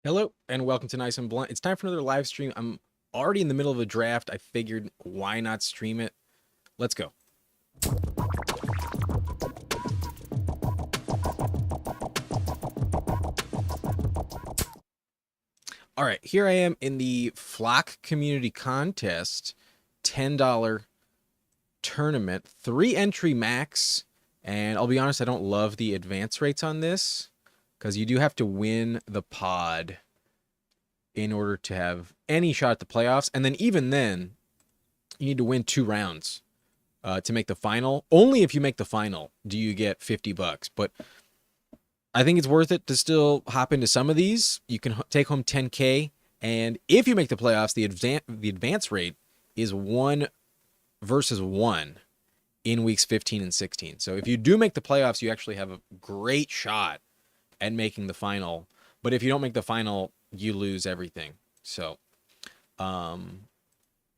Hello and welcome to Nice and Blunt. It's time for another live stream. I'm already in the middle of a draft. I figured why not stream it? Let's go. All right, here I am in the Flock Community Contest $10 tournament, 3 entry max. And I'll be honest, I don't love the advance rates on this because you do have to win the pod in order to have any shot at the playoffs. And then even then, you need to win 2 rounds to make the final. Only if you make the final do you get $50. But I think it's worth it to still hop into some of these. You can take home 10K, and if you make the playoffs, the advance rate is 1 versus 1 in weeks 15 and 16. So if you do make the playoffs, you actually have a great shot at making the final. But if you don't make the final, you lose everything. So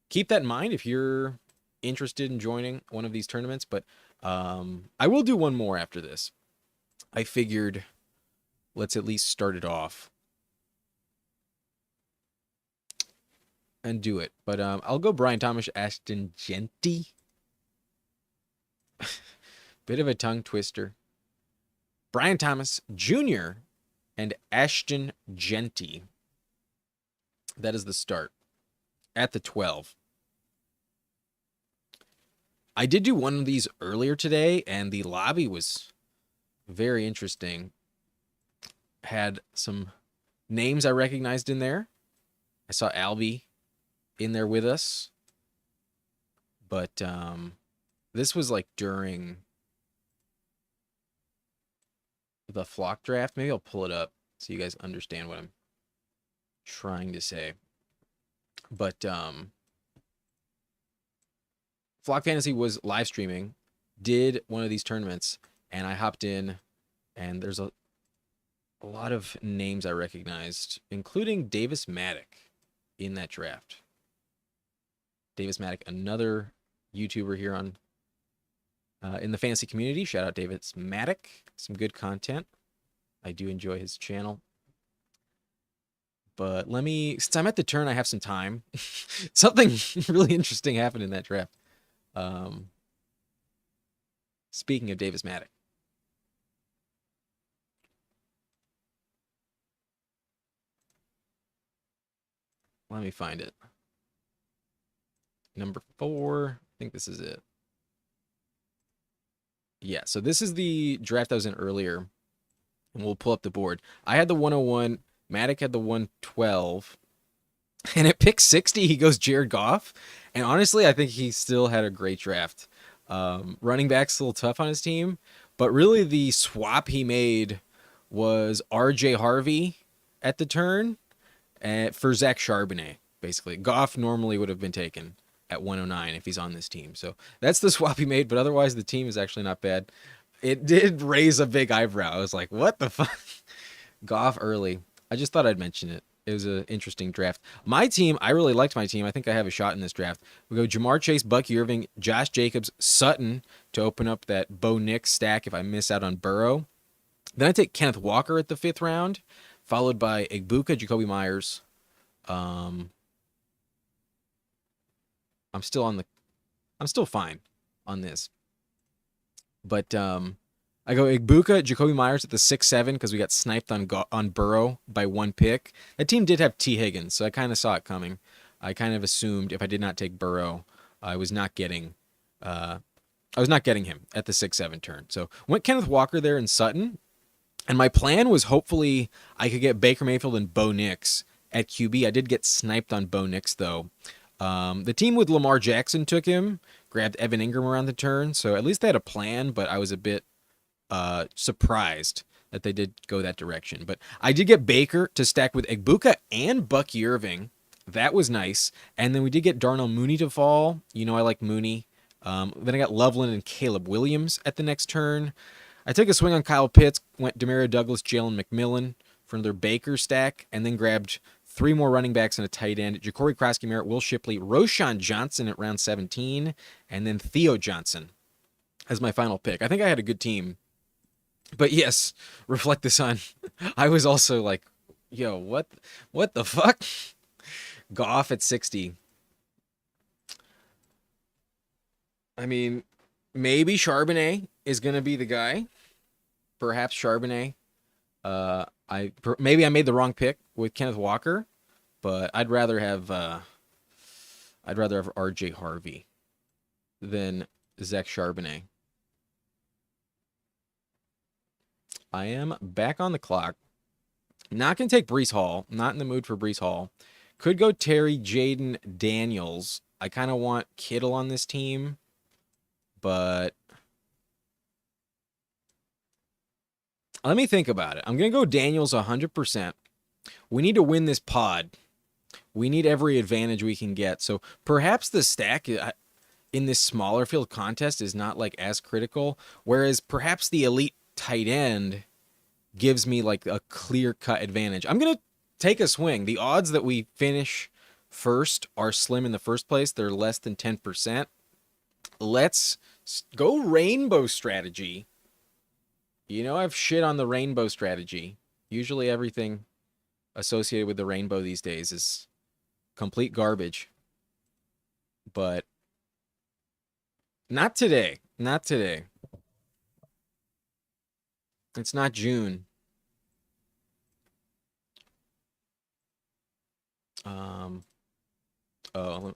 keep that in mind if you're interested in joining one of these tournaments. But I will do one more after this. I figured let's at least start it off and do it. But I'll go Brian Thomas, Ashton Genty. Bit of a tongue twister. Brian Thomas Jr. and Ashton Genty. That is the start at the 12. I did do one of these earlier today, and the lobby was very interesting. Had some names I recognized in there. I saw Albie in there with us. But this was like during the Flock draft. Maybe I'll pull it up so you guys understand what I'm trying to say. But Flock Fantasy was live streaming, did one of these tournaments, and I hopped in, and there's a lot of names I recognized, including Davis Maddock in that draft. Davis Maddock, another YouTuber here on in the fantasy community. Shout out Davis Maddock. Some good content. I do enjoy his channel. But since I'm at the turn, I have some time. Something really interesting happened in that draft. Speaking of Davis Maddock. Let me find it. Number 4. I think this is it. Yeah, so this is the draft I was in earlier. And we'll pull up the board. I had the 101. Maddock had the 112. And at pick 60, he goes Jared Goff. And honestly, I think he still had a great draft. Running back's a little tough on his team. But really, the swap he made was RJ Harvey at the turn for Zach Charbonnet, basically. Goff normally would have been taken at 109 if he's on this team. So that's the swap he made. But otherwise, the team is actually not bad. It did raise a big eyebrow. I was like, what the fuck? Goff early. I just thought I'd mention it. It was an interesting draft. My team, I really liked my team. I think I have a shot in this draft. We go Jamar Chase, Bucky Irving, Josh Jacobs, Sutton to open up that Bo Nix stack if I miss out on Burrow. Then I take Kenneth Walker at the 5th round, followed by Egbuka, Jacoby Myers. I'm still fine on this. But I go Egbuka, Jacoby Myers at the 6-7 because we got sniped on Burrow by 1 pick. That team did have T. Higgins, so I kind of saw it coming. I kind of assumed if I did not take Burrow, I was not getting him at the 6-7 turn. So went Kenneth Walker there in Sutton, and my plan was hopefully I could get Baker Mayfield and Bo Nix at QB. I did get sniped on Bo Nix though. The team with Lamar Jackson took him, grabbed Evan Ingram around the turn, so at least they had a plan, but I was a bit surprised that they did go that direction. But I did get Baker to stack with Egbuka and Bucky Irving. That was nice. And then we did get Darnell Mooney to fall. You know I like Mooney. Then I got Loveland and Caleb Williams at the next turn. I took a swing on Kyle Pitts, went Demario Douglas, Jalen McMillan for another Baker stack, and then grabbed 3 more running backs and a tight end. Ja'Cory Krosky, Merritt, Will Shipley, Roshan Johnson at round 17, and then Theo Johnson as my final pick. I think I had a good team. But yes, reflect this on. I was also like, Yo, what the fuck? Goff at 60. I mean, maybe Charbonnet is gonna be the guy. Perhaps Charbonnet. Maybe I made the wrong pick with Kenneth Walker, but I'd rather have R.J. Harvey than Zach Charbonnet. I am back on the clock. Not gonna take Breece Hall. Not in the mood for Breece Hall. Could go Terry Jaden Daniels. I kind of want Kittle on this team, but let me think about it. I'm going to go Daniels 100%. We need to win this pod. We need every advantage we can get. So perhaps the stack in this smaller field contest is not like as critical, whereas perhaps the elite tight end gives me like a clear-cut advantage. I'm going to take a swing. The odds that we finish first are slim in the first place. They're less than 10%. Let's go rainbow strategy. You know, I've shit on the rainbow strategy. Usually everything associated with the rainbow these days is complete garbage. But not today. Not today. It's not June. Oh.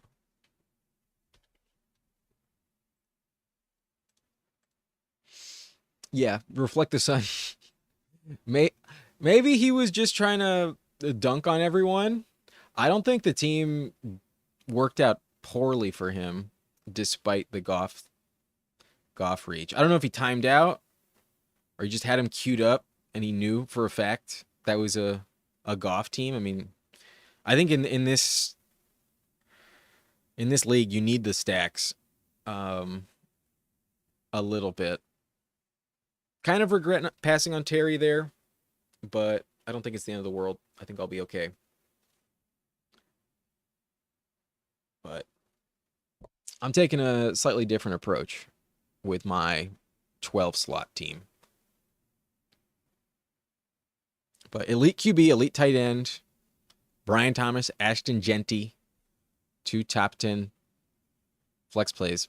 Yeah, reflect the sun. Maybe he was just trying to dunk on everyone. I don't think the team worked out poorly for him, despite the Goff reach. I don't know if he timed out or he just had him queued up and he knew for a fact that was a Goff team. I mean, I think in this league you need the stacks a little bit. Kind of regret not passing on Terry there, but I don't think it's the end of the world. I think I'll be okay. But I'm taking a slightly different approach with my 12 slot team. But elite QB, elite tight end, Brian Thomas, Ashton Jeanty, 2 top 10 flex plays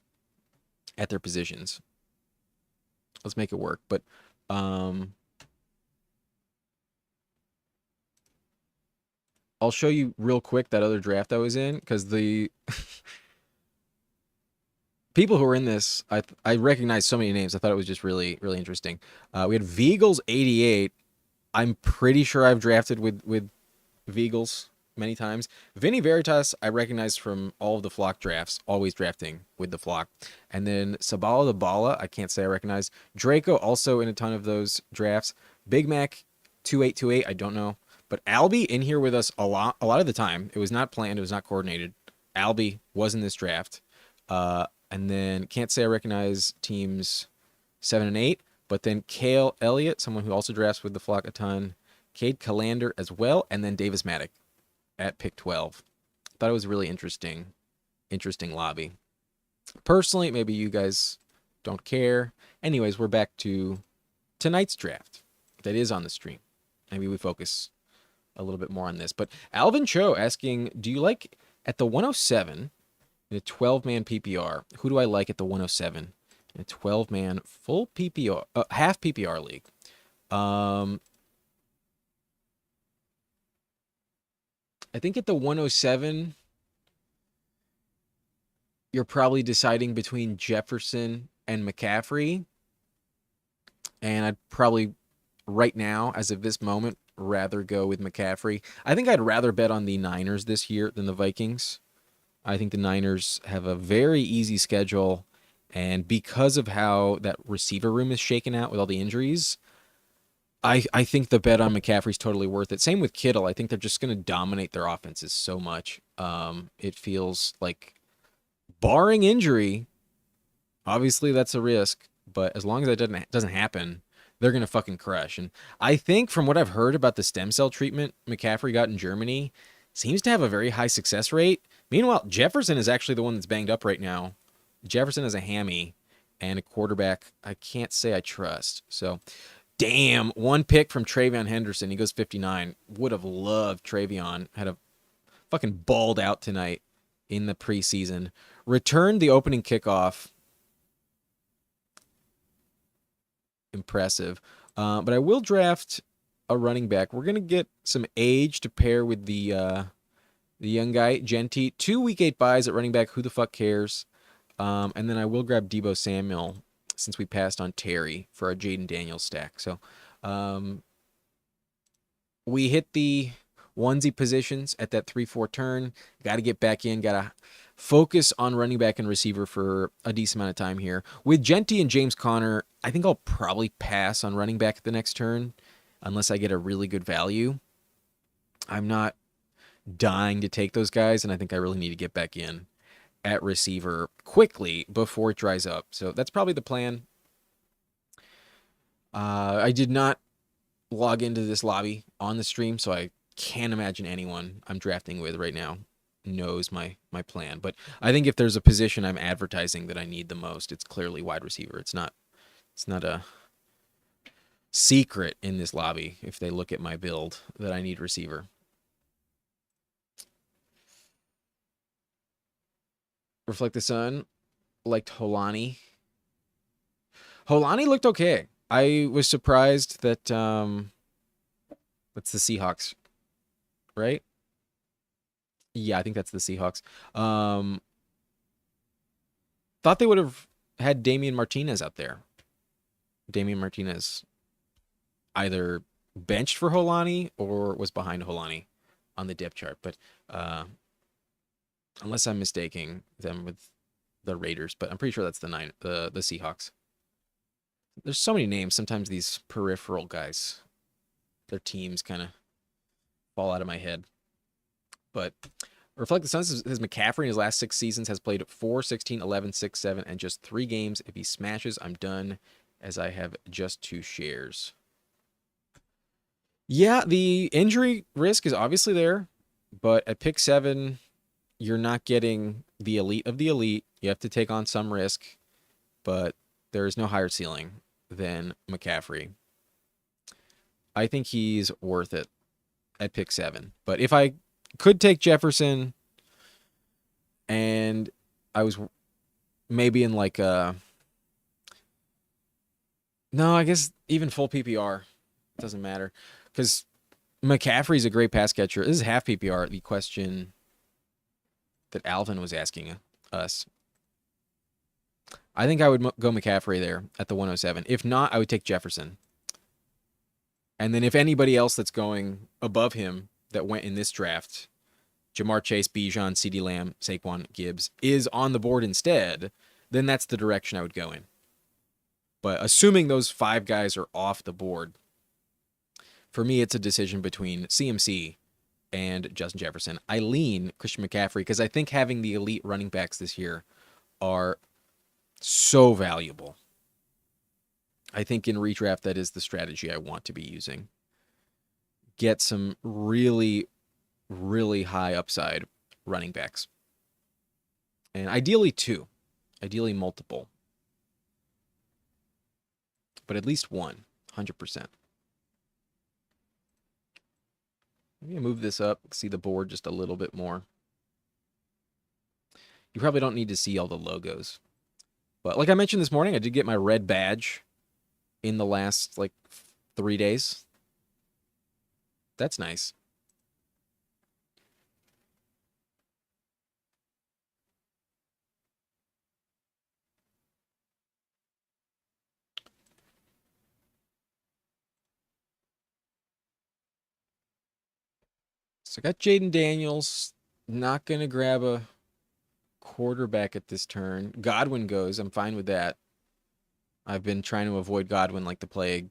at their positions. Let's make it work. But I'll show you real quick that other draft I was in, because the people who were in this, I recognized so many names. I thought it was just really, really interesting. We had Veagles 88. I'm pretty sure I've drafted with Veagles many times. Vinny Veritas, I recognize from all of the Flock drafts, always drafting with the Flock. And then Sabala the Bala, I can't say I recognize. Draco, also in a ton of those drafts. Big Mac 2828, I don't know. But Albie in here with us a lot of the time. It was not planned. It was not coordinated. Albie was in this draft. And then can't say I recognize teams 7 and 8. But then Cale Elliott, someone who also drafts with the Flock a ton. Cade Calander as well. And then Davis Maddock at pick 12. Thought it was a really interesting lobby. Personally, maybe you guys don't care. Anyways, we're back to tonight's draft that is on the stream. Maybe we focus a little bit more on this. But Alvin Cho asking, do you like at the 107 in a 12-man PPR? Who do I like at the 107 in a 12-man full PPR, half PPR league? I think at the 107, you're probably deciding between Jefferson and McCaffrey. And I'd probably, right now, as of this moment, rather go with McCaffrey. I think I'd rather bet on the Niners this year than the Vikings. I think the Niners have a very easy schedule. And because of how that receiver room is shaken out with all the injuries, I think the bet on McCaffrey's totally worth it. Same with Kittle. I think they're just going to dominate their offenses so much. It feels like, barring injury, obviously that's a risk, but as long as that doesn't happen, they're going to fucking crush. And I think from what I've heard about the stem cell treatment McCaffrey got in Germany, seems to have a very high success rate. Meanwhile, Jefferson is actually the one that's banged up right now. Jefferson has a hammy and a quarterback I can't say I trust. So Damn, one pick from Travion Henderson. He goes 59. Would have loved Travion. Had a fucking balled out tonight in the preseason. Returned the opening kickoff. Impressive. But I will draft a running back. We're gonna get some age to pair with the young guy, Genty. 2 week 8 buys at running back. Who the fuck cares? And then I will grab Deebo Samuel since we passed on Terry for our Jaden Daniels stack. So we hit the onesie positions at that 3-4 turn. Got to get back in. Got to focus on running back and receiver for a decent amount of time here. With Genty and James Conner, I think I'll probably pass on running back at the next turn unless I get a really good value. I'm not dying to take those guys, and I think I really need to get back in at receiver quickly before it dries up. So that's probably the plan. I did not log into this lobby on the stream, so I can't imagine anyone I'm drafting with right now knows my plan. But I think if there's a position I'm advertising that I need the most, it's clearly wide receiver. It's not a secret in this lobby if they look at my build that I need receiver. Reflect the Sun liked Holani. Holani looked okay. I was surprised that that's the Seahawks, right? Yeah, I think that's the Seahawks. Thought they would have had Damian Martinez out there. Damian Martinez either benched for Holani or was behind Holani on the depth chart, but unless I'm mistaking them with the Raiders, but I'm pretty sure that's the Seahawks. There's so many names. Sometimes these peripheral guys, their teams kind of fall out of my head. But Reflect the Sun says McCaffrey in his last 6 seasons has played 4, 16, 11, 6, 7, and just 3 games. If he smashes, I'm done, as I have just 2 shares. Yeah, the injury risk is obviously there, but at pick 7, you're not getting the elite of the elite. You have to take on some risk, but there is no higher ceiling than McCaffrey. I think he's worth it at pick 7. But if I could take Jefferson and I was maybe in like a... No, I guess even full PPR doesn't matter because McCaffrey's a great pass catcher. This is half PPR, the question that Alvin was asking us. I think I would go McCaffrey there at the 107. If not, I would take Jefferson. And then if anybody else that's going above him that went in this draft, Jamar Chase, Bijan, CeeDee Lamb, Saquon, Gibbs, is on the board instead, then that's the direction I would go in. But assuming those 5 guys are off the board, for me, it's a decision between CMC and Justin Jefferson. I lean Christian McCaffrey because I think having the elite running backs this year are so valuable. I think in redraft, that is the strategy I want to be using. Get some really, really high upside running backs. And ideally 2. Ideally multiple. But at least 1, 100%. Maybe I move this up, see the board just a little bit more. You probably don't need to see all the logos. But like I mentioned this morning, I did get my red badge in the last, 3 days. That's nice. So I got Jaden Daniels. Not going to grab a quarterback at this turn. Godwin goes. I'm fine with that. I've been trying to avoid Godwin like the plague.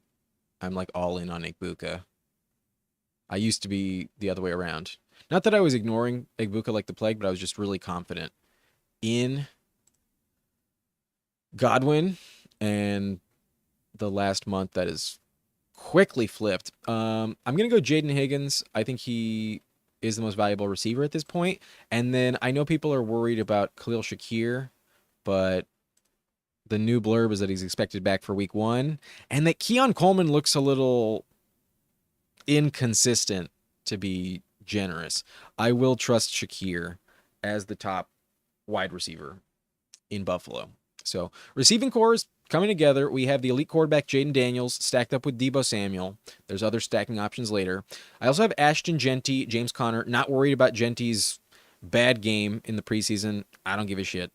I'm all in on Egbuka. I used to be the other way around. Not that I was ignoring Egbuka like the plague, but I was just really confident in Godwin. And the last month, that is quickly flipped. I'm going to go Jaden Higgins. I think he is the most valuable receiver at this point. And then I know people are worried about Khalil Shakir, but The new blurb is that he's expected back for week 1, and that Keon Coleman looks a little inconsistent, to be generous. I will trust Shakir as the top wide receiver in Buffalo. So receiving core is coming together. We have the elite quarterback Jaden Daniels stacked up with Deebo Samuel. There's other stacking options later. I also have Ashton Jeanty, James Conner. Not worried about Jeanty's bad game in the preseason. I don't give a shit.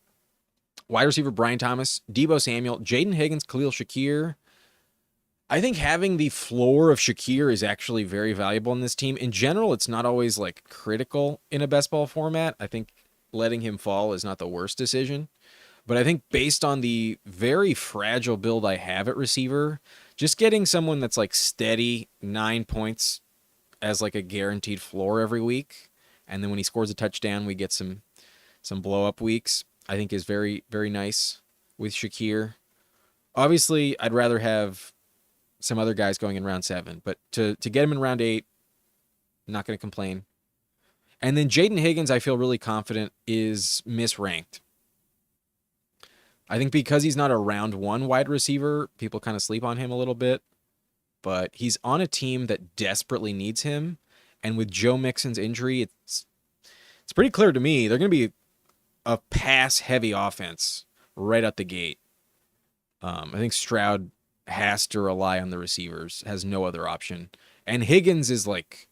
Wide receiver Brian Thomas, Deebo Samuel, Jaden Higgins, Khalil Shakir. I think having the floor of Shakir is actually very valuable in this team. In general, it's not always like critical in a best ball format. I think letting him fall is not the worst decision. But I think based on the very fragile build I have at receiver, just getting someone that's like steady 9 points as like a guaranteed floor every week, and then when he scores a touchdown, we get some blow up weeks, I think is very, very nice with Shakir. Obviously, I'd rather have some other guys going in round 7, but to get him in round 8, not going to complain. And then Jaden Higgins, I feel really confident, is misranked. I think because he's not a round 1 wide receiver, people kind of sleep on him a little bit. But he's on a team that desperately needs him. And with Joe Mixon's injury, it's pretty clear to me they're going to be a pass-heavy offense right out the gate. I think Stroud has to rely on the receivers, has no other option. And Higgins is like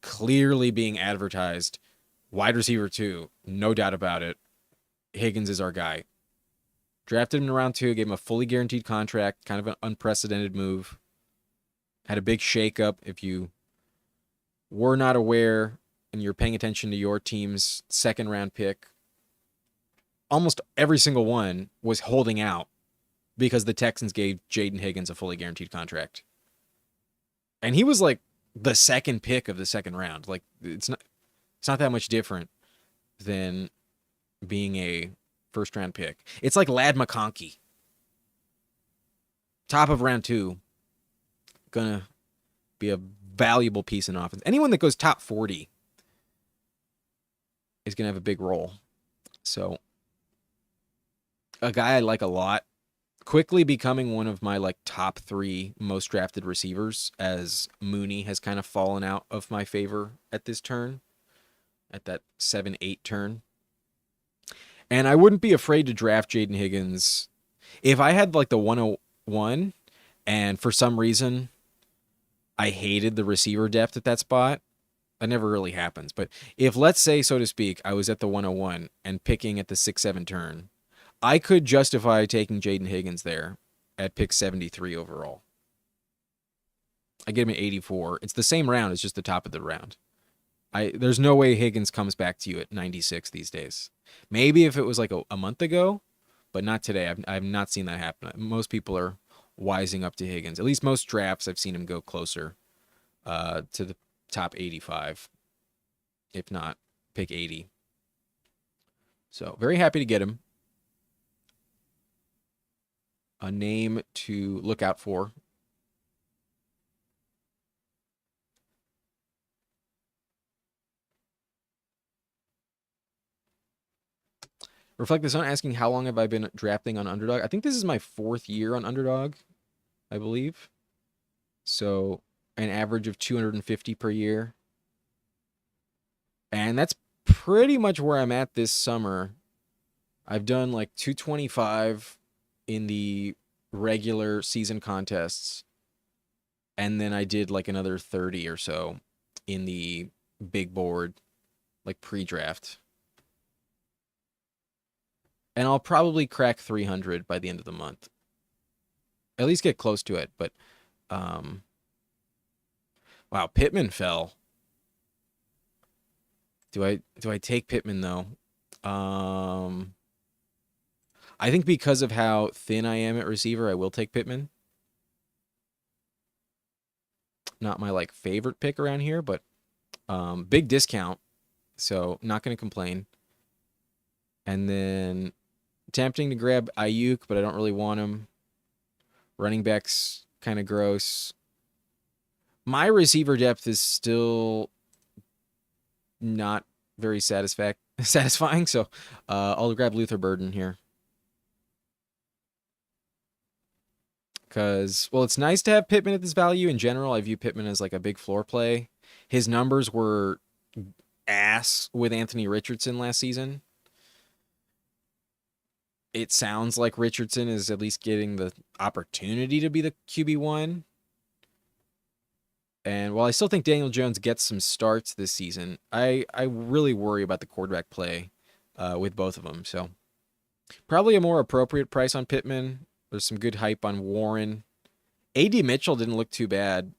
clearly being advertised. Wide receiver 2, no doubt about it. Higgins is our guy. Drafted him in round 2, gave him a fully guaranteed contract, kind of an unprecedented move. Had a big shakeup. If you were not aware and you're paying attention to your team's second round pick, almost every single one was holding out because the Texans gave Jaden Higgins a fully guaranteed contract. And he was like the second pick of the second round. Like it's not that much different than being a first round pick. It's like Ladd McConkey. Top of round 2. Gonna be a valuable piece in offense. Anyone that goes top 40 is gonna have a big role. So a guy I like a lot, quickly becoming one of my like top 3 most drafted receivers, as Mooney has kind of fallen out of my favor at this turn, at that 7-8 turn. And I wouldn't be afraid to draft Jaden Higgins if I had like the 101 and for some reason I hated the receiver depth at that spot. That never really happens. But if, let's say, so to speak, I was at the 101 and picking at the 6-7 turn, I could justify taking Jaden Higgins there at pick 73 overall. I get him at 84. It's the same round. It's just the top of the round. There's no way Higgins comes back to you at 96 these days. Maybe if it was like a month ago, but not today. I've not seen that happen. Most people are wising up to Higgins. At least most drafts, I've seen him go closer to the top 85, if not pick 80. So very happy to get him. A name to look out for. Reflect the Sun asking, how long have I been drafting on Underdog? I think this is my 4th year on Underdog, I believe. So an average of 250 per year. And that's pretty much where I'm at this summer. I've done like 225 in the regular season contests. And then I did like another 30 or so in the big board, like pre-draft. And I'll probably crack 300 by the end of the month. At least get close to it. But, wow, Pittman fell. Do I take Pittman, though? I think because of how thin I am at receiver, I will take Pittman. Not my, like, favorite pick around here, but big discount. So, not going to complain. And then tempting to grab Ayuk, but I don't really want him. Running back's kind of gross. My receiver depth is still not very satisfying, so I'll grab Luther Burden here. Because, well, it's nice to have Pittman at this value. In general, I view Pittman as like a big floor play. His numbers were ass with Anthony Richardson last season. It sounds like Richardson is at least getting the opportunity to be the QB1. And while I still think Daniel Jones gets some starts this season, I really worry about the quarterback play with both of them. So probably a more appropriate price on Pittman. There's some good hype on Warren. A.D. Mitchell didn't look too bad.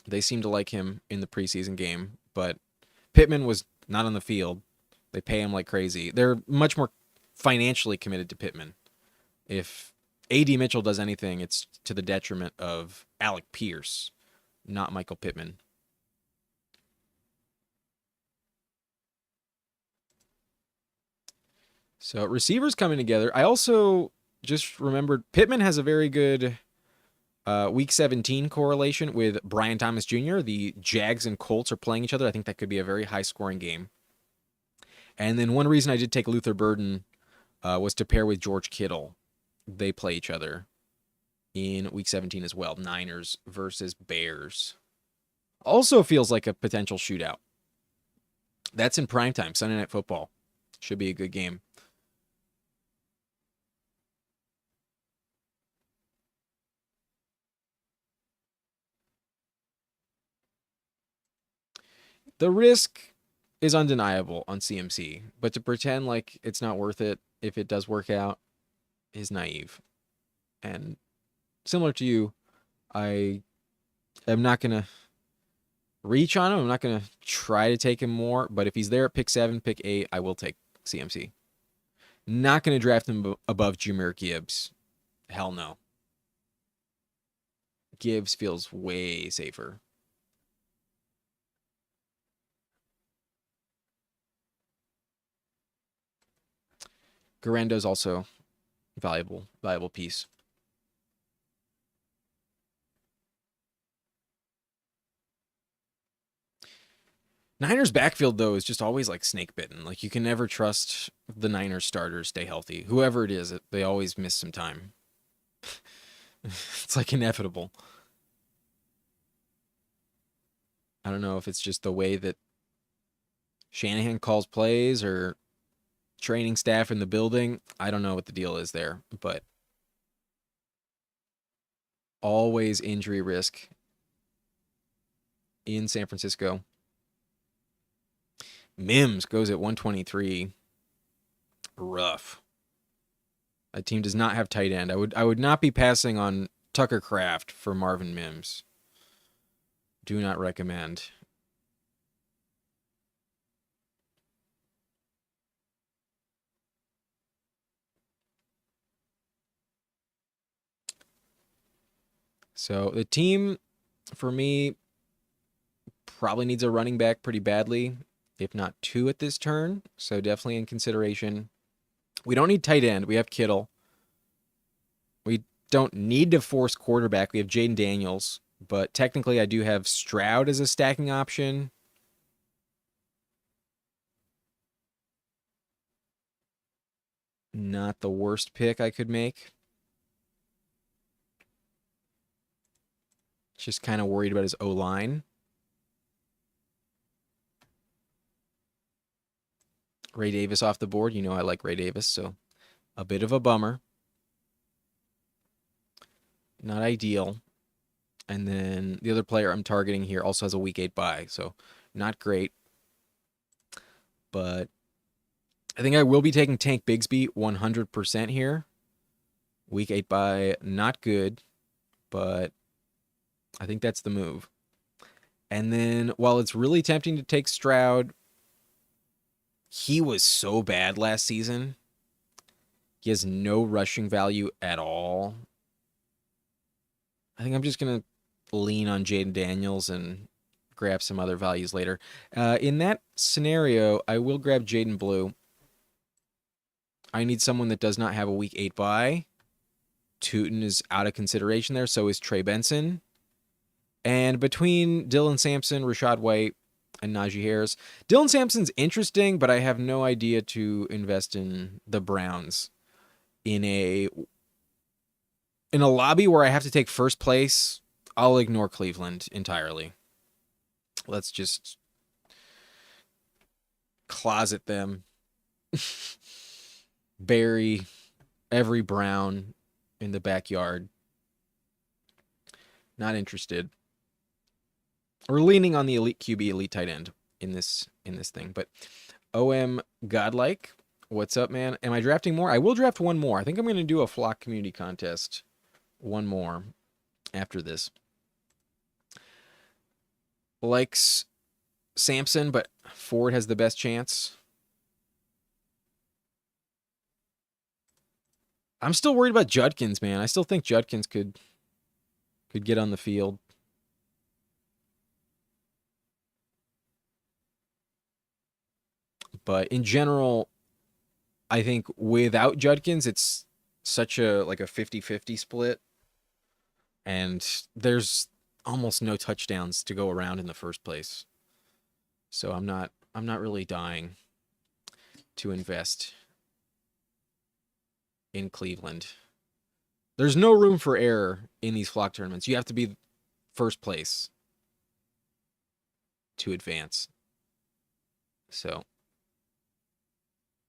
They seemed to like him in the preseason game, but Pittman was not on the field. They pay him like crazy. They're much more financially committed to Pittman. If A.D. Mitchell does anything, it's to the detriment of Alec Pierce, not Michael Pittman. So receivers coming together. I also just remembered Pittman has a very good Week 17 correlation with Brian Thomas Jr. The Jags and Colts are playing each other. I think that could be a very high-scoring game. And then one reason I did take Luther Burden was to pair with George Kittle. They play each other in Week 17 as well. Niners versus Bears. Also feels like a potential shootout. That's in primetime, Sunday Night Football. Should be a good game. The risk is undeniable on CMC, but to pretend like it's not worth it if it does work out is naive. And similar to you, I am not going to reach on him. I'm not going to try to take him more, but if he's there at pick 7, pick 8, I will take CMC. Not going to draft him above Jahmyr Gibbs. Hell no. Gibbs feels way safer. Garendo's also valuable piece. Niners backfield, though, is just always like snake bitten. Like, you can never trust the Niners starters stay healthy. Whoever it is, they always miss some time. It's like inevitable. I don't know if it's just the way that Shanahan calls plays or training staff in the building. I don't know what the deal is there, but always injury risk in San Francisco. Mims goes at 123. Rough. A team does not have tight end. I would not be passing on Tucker Kraft for Marvin Mims. Do not recommend. So the team, for me, probably needs a running back pretty badly, if not 2 at this turn. So definitely in consideration. We don't need tight end. We have Kittle. We don't need to force quarterback. We have Jaden Daniels. But technically, I do have Stroud as a stacking option. Not the worst pick I could make. Just kind of worried about his O-line. Ray Davis off the board. You know I like Ray Davis, so a bit of a bummer. Not ideal. And then the other player I'm targeting here also has a week 8 bye, so not great. But I think I will be taking Tank Bigsby 100% here. Week 8 bye, not good, but I think that's the move. And then while it's really tempting to take Stroud, he was so bad last season. He has no rushing value at all. I think I'm just going to lean on Jaden Daniels and grab some other values later. In that scenario, I will grab Jaden Blue. I need someone that does not have a week 8 bye. Tootin is out of consideration there, so is Trey Benson. And between Dylan Sampson, Rashad White, and Najee Harris, Dylan Sampson's interesting, but I have no idea to invest in the Browns in a In a lobby where I have to take first place, I'll ignore Cleveland entirely. Let's just closet them, bury every Brown in the backyard. Not interested. We're leaning on the elite QB, elite tight end in this thing. But OM Godlike, what's up, man? Am I drafting more? I will draft one more. I think I'm going to do a flock community contest. One more after this. Likes Samson, but Ford has the best chance. I'm still worried about Judkins, man. I still think Judkins could get on the field. But in general, I think without Judkins, it's such a 50-50 split. And there's almost no touchdowns to go around in the first place. So I'm not really dying to invest in Cleveland. There's no room for error in these flock tournaments. You have to be first place to advance. So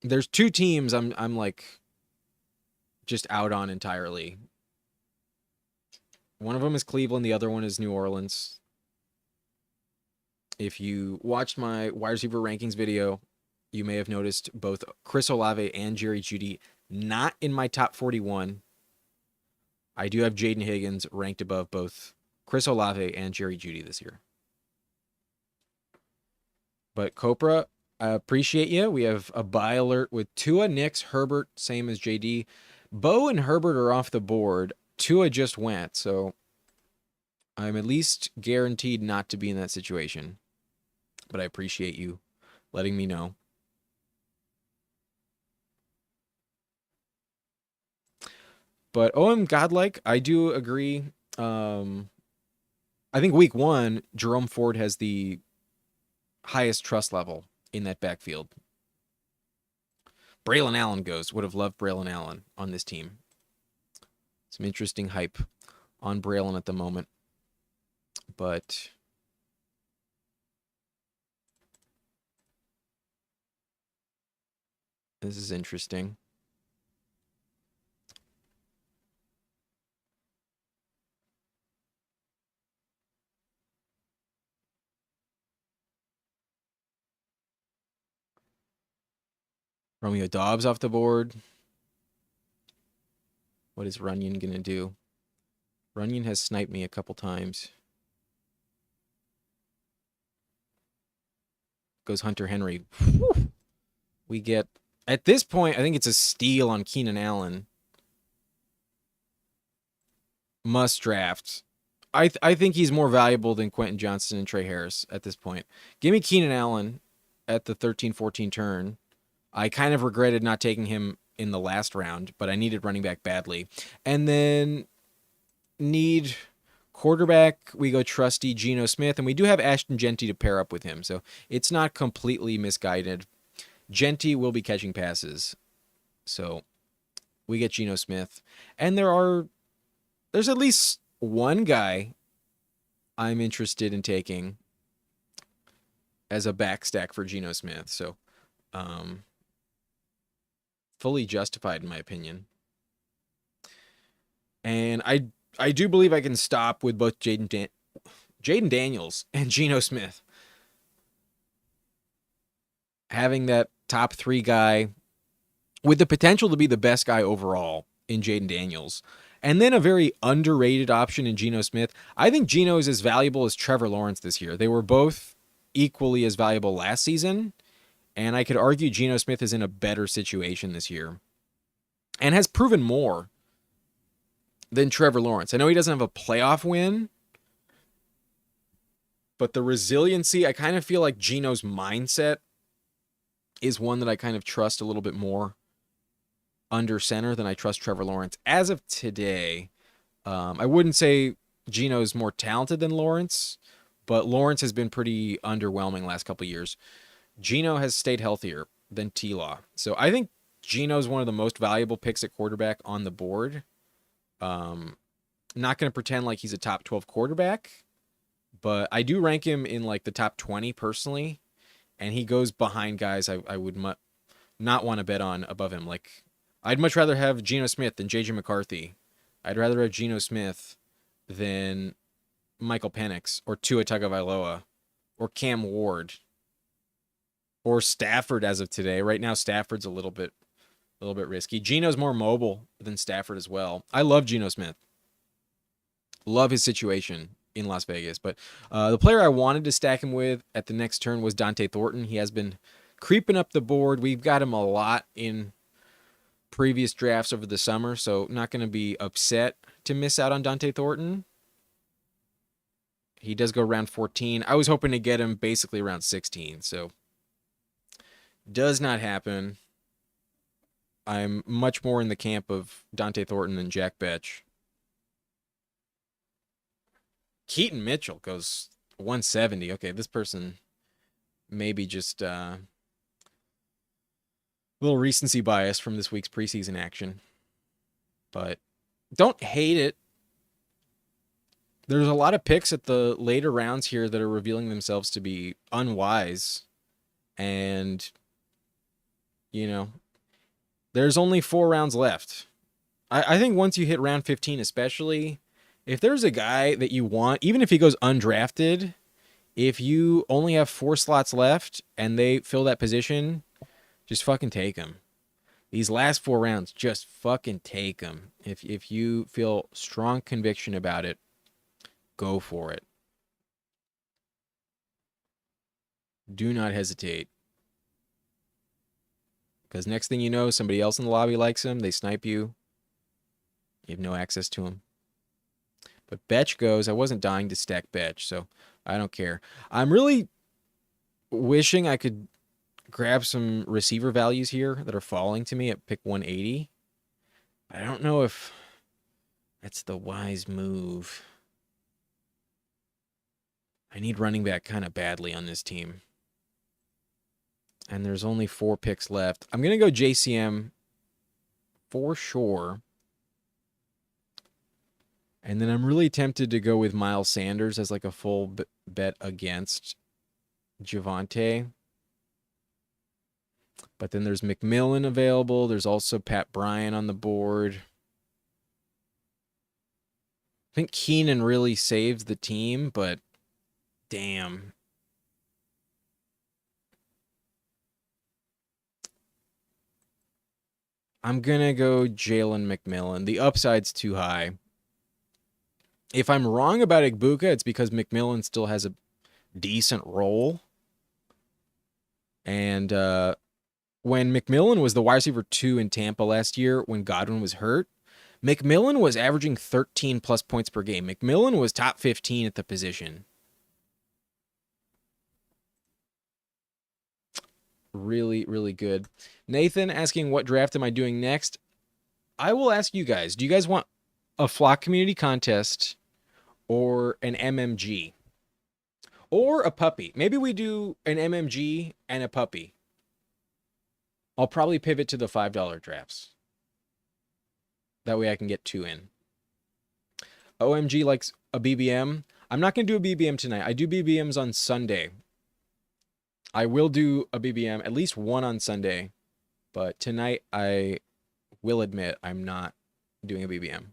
there's two teams I'm like just out on entirely. One of them is Cleveland, the other one is New Orleans. If you watched my wide receiver rankings video, you may have noticed both Chris Olave and Jerry Jeudy not in my top 41. I do have Jaden Higgins ranked above both Chris Olave and Jerry Jeudy this year. But Copra, I appreciate you. We have a buy alert with Tua, Nix, Herbert, same as JD. Bo and Herbert are off the board. Tua just went, so I'm at least guaranteed not to be in that situation. But I appreciate you letting me know. But OM Godlike, I do agree. I think week 1, Jerome Ford has the highest trust level in that backfield. Braylon Allen would have loved Braylon Allen on this team. Some interesting hype on Braylon at the moment. But this is interesting. Romeo Dobbs off the board. What is Runyon going to do? Runyon has sniped me a couple times. Goes Hunter Henry. Whew. We get, at this point, I think it's a steal on Keenan Allen. Must draft. I think he's more valuable than Quentin Johnston and Trey Harris at this point. Give me Keenan Allen at the 13-14 turn. I kind of regretted not taking him in the last round, but I needed running back badly. And then need quarterback. We go trusty Geno Smith, and we do have Ashton Jeanty to pair up with him, so it's not completely misguided. Jeanty will be catching passes, so we get Geno Smith. And there's at least one guy I'm interested in taking as a backstack for Geno Smith, so fully justified in my opinion. And I do believe I can stop with both Jaden Daniels and Geno Smith. Having that top 3 guy with the potential to be the best guy overall in Jaden Daniels. And then a very underrated option in Geno Smith. I think Geno is as valuable as Trevor Lawrence this year. They were both equally as valuable last season. And I could argue Geno Smith is in a better situation this year. And has proven more than Trevor Lawrence. I know he doesn't have a playoff win. But the resiliency, I kind of feel like Geno's mindset is one that I kind of trust a little bit more under center than I trust Trevor Lawrence. As of today, I wouldn't say Geno's more talented than Lawrence, but Lawrence has been pretty underwhelming last couple of years. Geno has stayed healthier than T-Law. So I think Geno's one of the most valuable picks at quarterback on the board. Not going to pretend like he's a top 12 quarterback, but I do rank him in like the top 20 personally. And he goes behind guys I would not want to bet on above him. Like, I'd much rather have Geno Smith than JJ McCarthy. I'd rather have Geno Smith than Michael Penix or Tua Tagovailoa or Cam Ward or Stafford as of today. Right now, Stafford's a little bit risky. Geno's more mobile than Stafford as well. I love Geno Smith. Love his situation in Las Vegas. But the player I wanted to stack him with at the next turn was Dante Thornton. He has been creeping up the board. We've got him a lot in previous drafts over the summer, so not going to be upset to miss out on Dante Thornton. He does go round 14. I was hoping to get him basically around 16, so does not happen. I'm much more in the camp of Dante Thornton than Jack Betch. Keaton Mitchell goes 170. Okay, this person maybe just a little recency bias from this week's preseason action. But don't hate it. There's a lot of picks at the later rounds here that are revealing themselves to be unwise. And, you know, there's only 4 rounds left. I think once you hit round 15 especially, if there's a guy that you want, even if he goes undrafted, if you only have 4 slots left and they fill that position, just fucking take him. These last 4 rounds, just fucking take him. If you feel strong conviction about it, go for it. Do not hesitate. Because next thing you know, somebody else in the lobby likes him. They snipe you. You have no access to him. But Betch goes. I wasn't dying to stack Betch, so I don't care. I'm really wishing I could grab some receiver values here that are falling to me at pick 180. I don't know if that's the wise move. I need running back kind of badly on this team. And there's only 4 picks left. I'm going to go JCM for sure. And then I'm really tempted to go with Miles Sanders as like a full bet against Javonte. But then there's McMillan available. There's also Pat Bryant on the board. I think Keenan really saves the team, but damn. I'm going to go Jalen McMillan. The upside's too high. If I'm wrong about Igbuka, it's because McMillan still has a decent role. And when McMillan was the wide receiver 2 in Tampa last year when Godwin was hurt, McMillan was averaging 13 plus points per game. McMillan was top 15 at the position. Really, really good. Nathan asking, what draft am I doing next? I will ask you guys, do you guys want a Flock Community Contest or an MMG? Or a puppy? Maybe we do an MMG and a puppy. I'll probably pivot to the $5 drafts. That way I can get 2 in. OMG likes a BBM. I'm not going to do a BBM tonight. I do BBMs on Sunday. I will do a BBM, at least one on Sunday. But tonight, I will admit I'm not doing a BBM.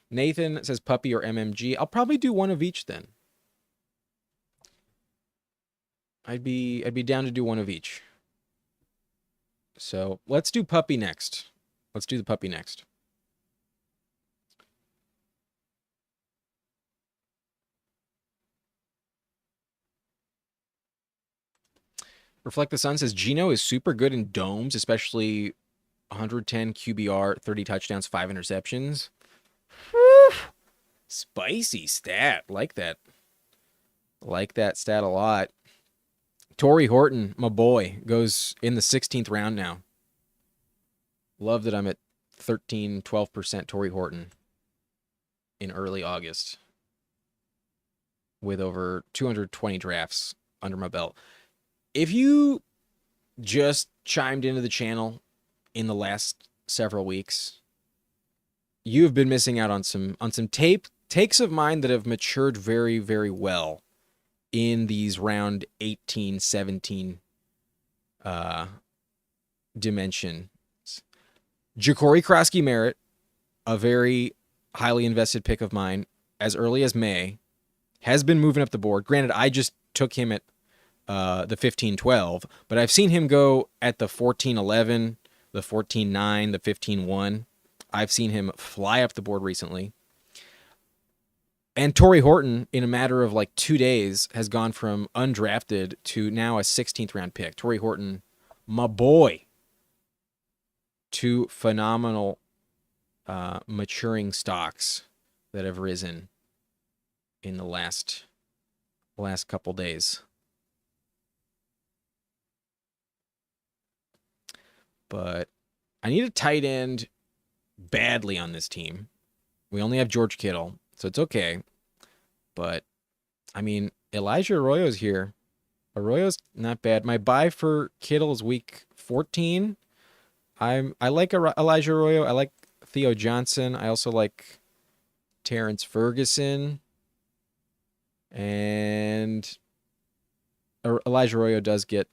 Nathan says puppy or MMG. I'll probably do one of each then. I'd be down to do one of each. So let's do puppy next. Let's do the puppy next. Reflect the Sun says Geno is super good in domes, especially 110 QBR, 30 touchdowns, 5 interceptions. Whew. Spicy stat. Like that. Like that stat a lot. Torrey Horton, my boy, goes in the 16th round now. Love that I'm at 13, 12% Torrey Horton in early August with over 220 drafts under my belt. If you just chimed into the channel in the last several weeks, you have been missing out on some takes of mine that have matured very, very well in these round 18, 17 uh, dimensions. Ja'Cory Krosky-Merritt, a very highly invested pick of mine as early as May, has been moving up the board. Granted, I just took him at the 15-12, but I've seen him go at the 14-11, the 14-9, the 15-1. I've seen him fly up the board recently. And Torrey Horton, in a matter of like 2 days, has gone from undrafted to now a 16th round pick. Torrey Horton, my boy. Two phenomenal maturing stocks that have risen in the last couple days. But I need a tight end badly on this team. We only have George Kittle, so it's okay. But, I mean, Elijah Arroyo's here. Arroyo's not bad. My buy for Kittle is week 14. I like Elijah Arroyo. I like Theo Johnson. I also like Terrence Ferguson. And Elijah Arroyo does get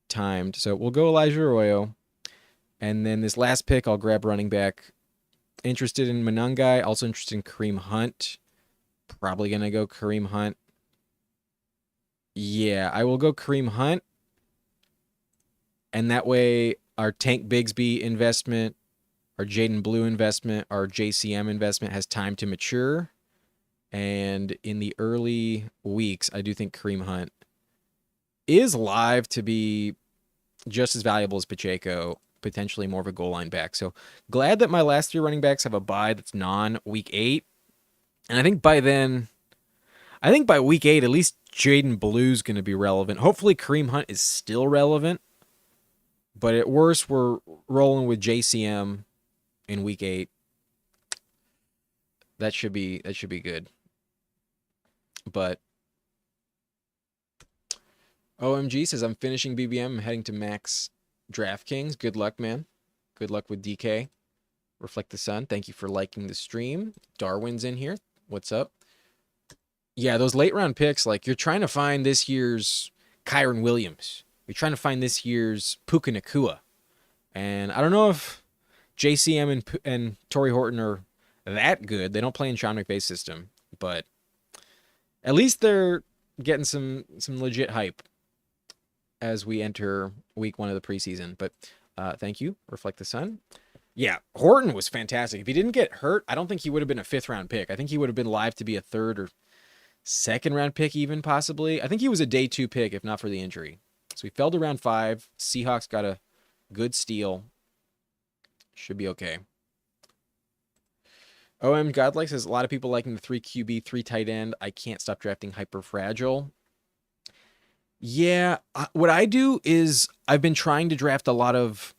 timed. So we'll go Elijah Arroyo. And then this last pick, I'll grab running back. Interested in Monangai. Also interested in Kareem Hunt. Probably going to go Kareem Hunt. Yeah, I will go Kareem Hunt. And that way, our Tank Bigsby investment, our Jaden Blue investment, our JCM investment has time to mature. And in the early weeks, I do think Kareem Hunt is live to be just as valuable as Pacheco, potentially more of a goal line back. So glad that my last 3 running backs have a bye that's non-week 8. And I think by week 8, at least Jaden Blue's going to be relevant. Hopefully Kareem Hunt is still relevant. But at worst, we're rolling with JCM in week 8. That should be good. But OMG says, I'm finishing BBM. I'm heading to Max DraftKings. Good luck, man. Good luck with DK. Reflect the Sun. Thank you for liking the stream. Darwin's in here. What's up? Yeah, those late round picks, like you're trying to find this year's Kyron Williams. You're trying to find this year's Puka Nacua. And I don't know if JCM and Torrey Horton are that good. They don't play in Sean McVay's system. But at least they're getting some legit hype as we enter week 1 of the preseason. But thank you, Reflect the Sun. Yeah, Horton was fantastic. If he didn't get hurt, I don't think he would have been a 5th round pick. I think he would have been live to be a 3rd or 2nd round pick even possibly. I think he was a day 2 pick if not for the injury. So he fell to round 5. Seahawks got a good steal. Should be okay. OM Godlike says, a lot of people liking the 3 QB, 3 tight end. I can't stop drafting hyper fragile. Yeah, what I do is I've been trying to draft a lot of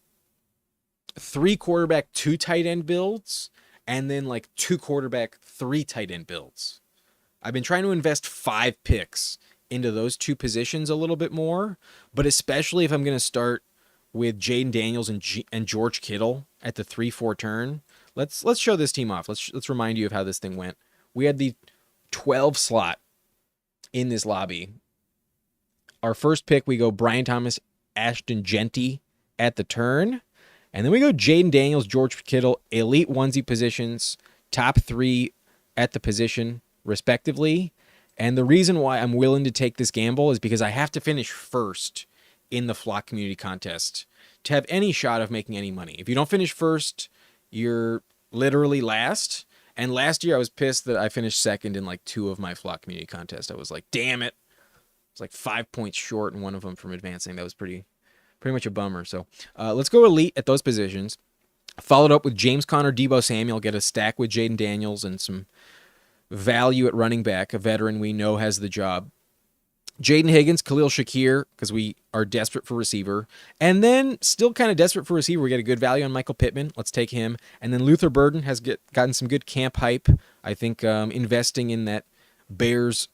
3 quarterback, 2 tight end builds, and then like 2 quarterback, 3 tight end builds. I've been trying to invest 5 picks into those 2 positions a little bit more, but especially if I'm going to start with Jaden Daniels and George Kittle at the 3-4 turn. Let's show this team off. Let's remind you of how this thing went. We had the 12 slot in this lobby. Our first pick, we go Brian Thomas, Ashton Genty at the turn. And then we go Jaden Daniels, George Kittle, elite onesie positions, top 3 at the position, respectively. And the reason why I'm willing to take this gamble is because I have to finish first in the Flock Community Contest to have any shot of making any money. If you don't finish first, you're literally last. And last year I was pissed that I finished 2nd in like 2 of my Flock Community Contests. I was like, damn it. It's like 5 points short in one of them from advancing. That was pretty much a bummer. So let's go elite at those positions. Followed up with James Conner, Deebo Samuel, get a stack with Jaden Daniels and some value at running back, a veteran we know has the job. Jaden Higgins, Khalil Shakir, because we are desperate for receiver. And then still kind of desperate for receiver. We get a good value on Michael Pittman. Let's take him. And then Luther Burden has gotten some good camp hype. I think investing in that Bears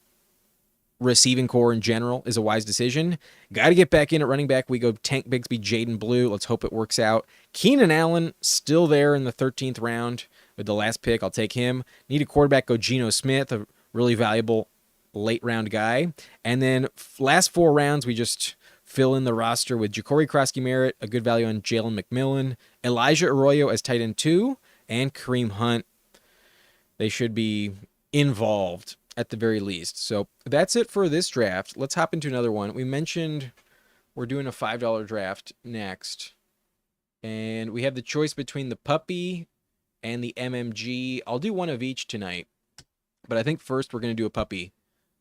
receiving core in general is a wise decision. Got to get back in at running back. We go Tank Bigsby, Jaden Blue. Let's hope it works out. Keenan Allen still there in the 13th round with the last pick. I'll take him. Need a quarterback. Go Geno Smith, a really valuable late round guy. And then last 4 rounds, we just fill in the roster with Ja'Cory Krosky-Merritt, a good value on Jalen McMillan, Elijah Arroyo as tight end 2, and Kareem Hunt. They should be involved at the very least. So that's it for this draft. Let's hop into another one. We mentioned we're doing a $5 draft next. And we have the choice between the puppy and the MMG. I'll do one of each tonight. But I think first we're going to do a puppy.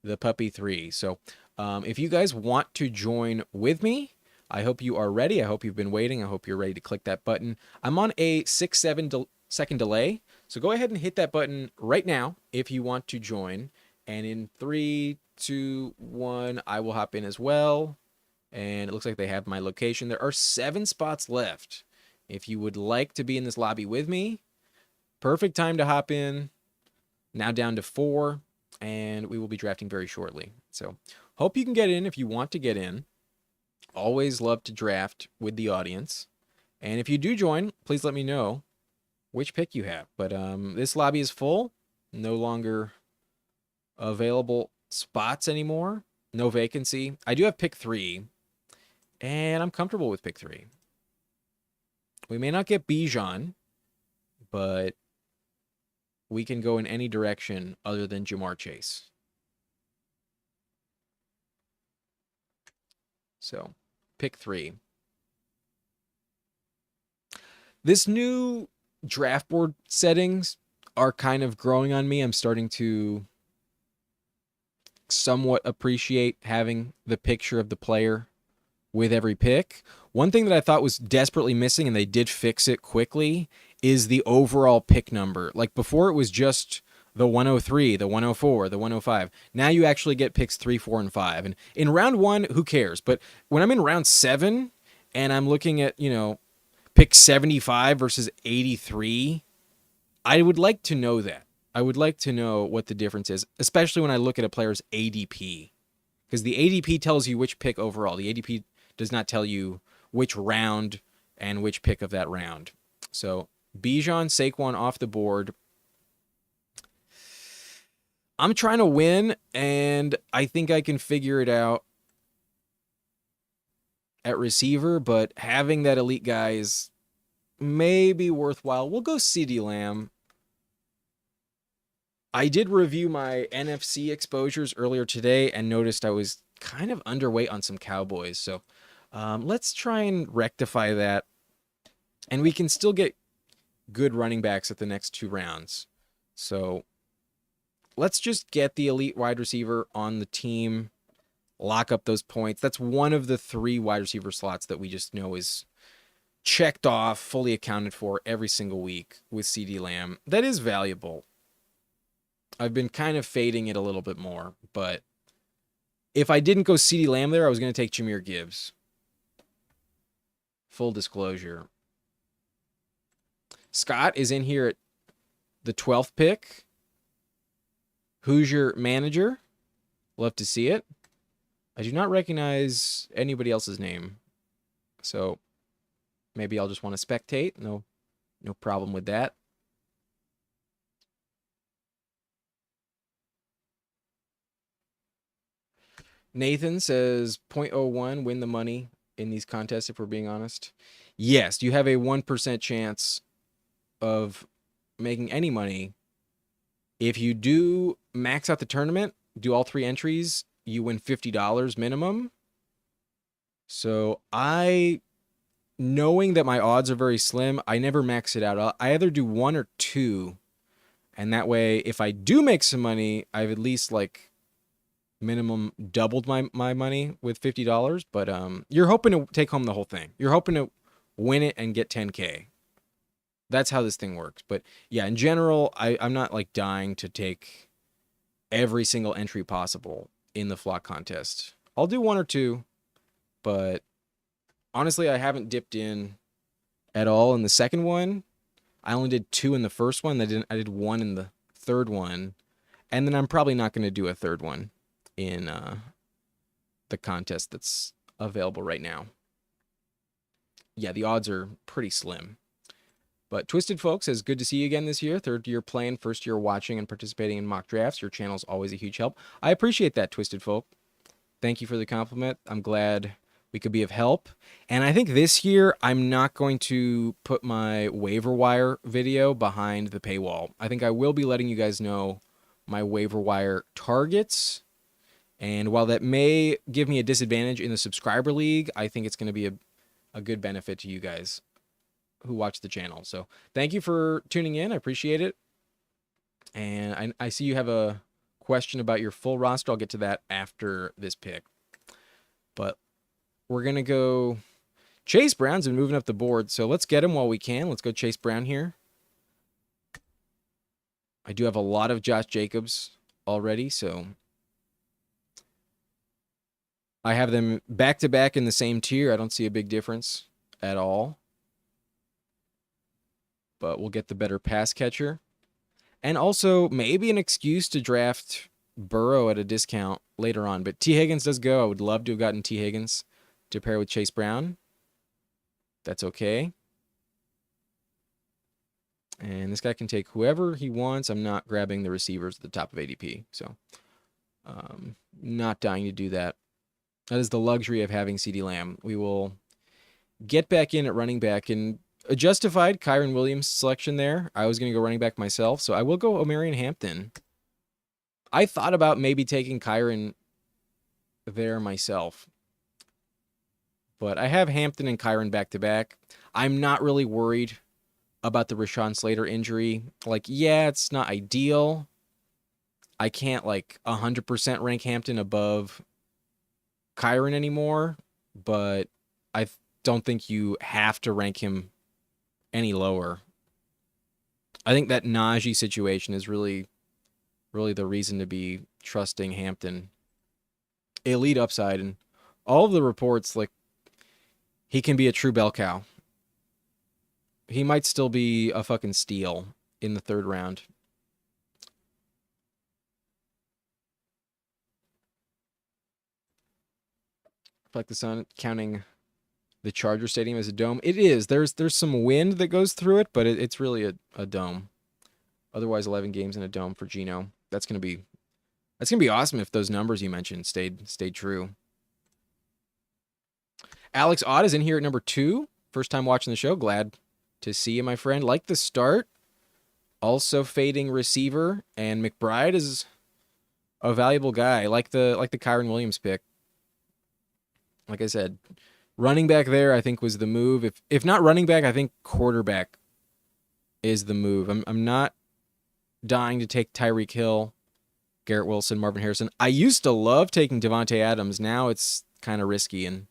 The puppy 3. So if you guys want to join with me, I hope you are ready. I hope you've been waiting. I hope you're ready to click that button. I'm on a 6-7 second delay. So go ahead and hit that button right now if you want to join. And in 3, 2, 1, I will hop in as well. And it looks like they have my location. There are 7 spots left. If you would like to be in this lobby with me, perfect time to hop in. Now down to 4, and we will be drafting very shortly. So hope you can get in if you want to get in. Always love to draft with the audience. And if you do join, please let me know which pick you have. But this lobby is full. No longer available spots anymore. No vacancy. I do have pick 3, and I'm comfortable with pick 3. We may not get Bijan, but we can go in any direction other than Jamar Chase. So, pick 3. This new draft board settings are kind of growing on me. I'm starting to somewhat appreciate having the picture of the player with every pick. One thing that I thought was desperately missing, and they did fix it quickly, is the overall pick number. Like before, it was just the 103, the 104, the 105. Now you actually get picks 3, 4, and 5. And in round 1, who cares? But when I'm in round 7 and I'm looking at, pick 75 versus 83, I would like to know that. I would like to know what the difference is, especially when I look at a player's ADP. Because the ADP tells you which pick overall. The ADP does not tell you which round and which pick of that round. So Bijan, Saquon off the board. I'm trying to win, and I think I can figure it out at receiver, but having that elite guy is maybe worthwhile. We'll go CeeDee Lamb. I did review my NFC exposures earlier today and noticed I was kind of underweight on some Cowboys. So let's try and rectify that. And we can still get good running backs at the next 2 rounds. So let's just get the elite wide receiver on the team, lock up those points. That's one of the 3 wide receiver slots that we just know is checked off, fully accounted for every single week with CeeDee Lamb. That is valuable. I've been kind of fading it a little bit more, but if I didn't go CeeDee Lamb there, I was going to take Jahmyr Gibbs. Full disclosure. Scott is in here at the 12th pick. Who's your manager? Love to see it. I do not recognize anybody else's name, so maybe I'll just want to spectate. No problem with that. Nathan says 0.01 win the money in these contests, if we're being honest. Yes, you have a 1% chance of making any money. If you do max out the tournament, do all 3 entries, you win $50 minimum. So knowing that my odds are very slim, I never max it out. I either do 1 or 2. And that way, if I do make some money, I've at least minimum doubled my money with $50. But you're hoping to take home the whole thing. You're hoping to win it and get 10K. That's how this thing works. But yeah, in general, I'm not dying to take every single entry possible in the flock contest. I'll do 1 or 2, but honestly, I haven't dipped in at all in the second one. I only did 2 in the first one. I did 1 in the third one, and then I'm probably not going to do a third one. in the contest that's available right now. Yeah, the odds are pretty slim. But Twisted Folk says, good to see you again this year. Third year playing, first year watching and participating in mock drafts. Your channel's always a huge help. I appreciate that, Twisted Folk. Thank you for the compliment. I'm glad we could be of help. And I think this year I'm not going to put my waiver wire video behind the paywall. I think I will be letting you guys know my waiver wire targets. And while that may give me a disadvantage in the subscriber league, I think it's going to be a good benefit to you guys who watch the channel. So thank you for tuning in. I appreciate it. And I see you have a question about your full roster. I'll get to that after this pick. But we're going to go... Chase Brown's been moving up the board, so let's get him while we can. Let's go Chase Brown here. I do have a lot of Josh Jacobs already, so... I have them back-to-back in the same tier. I don't see a big difference at all. But we'll get the better pass catcher. And also, maybe an excuse to draft Burrow at a discount later on. But T. Higgins does go. I would love to have gotten T. Higgins to pair with Chase Brown. That's okay. And this guy can take whoever he wants. I'm not grabbing the receivers at the top of ADP. So, not dying to do that. That is the luxury of having CeeDee Lamb. We will get back in at running back. And a justified Kyren Williams selection there. I was going to go running back myself, so I will go Omarion Hampton. I thought about maybe taking Kyren there myself. But I have Hampton and Kyren back-to-back. I'm not really worried about the Rashawn Slater injury. Like, yeah, it's not ideal. I can't, 100% rank Hampton above Kyren anymore, but I don't think you have to rank him any lower. I think that Najee situation is really the reason to be trusting Hampton. Elite upside, and all of the reports, he can be a true bell cow. He might still be a fucking steal in the third round. Like the sun counting the Charger Stadium as a dome. It is. There's some wind that goes through it, but it's really a dome. Otherwise, 11 games in a dome for Geno. That's gonna be awesome if those numbers you mentioned stayed true. Alex Ott is in here at number 2. First time watching the show. Glad to see you, my friend. Like the start. Also fading receiver, and McBride is a valuable guy. Like the Kyren Williams pick. Like I said, running back there, I think, was the move. If not running back, I think quarterback is the move. I'm not dying to take Tyreek Hill, Garrett Wilson, Marvin Harrison. I used to love taking Devontae Adams. Now it's kind of risky, and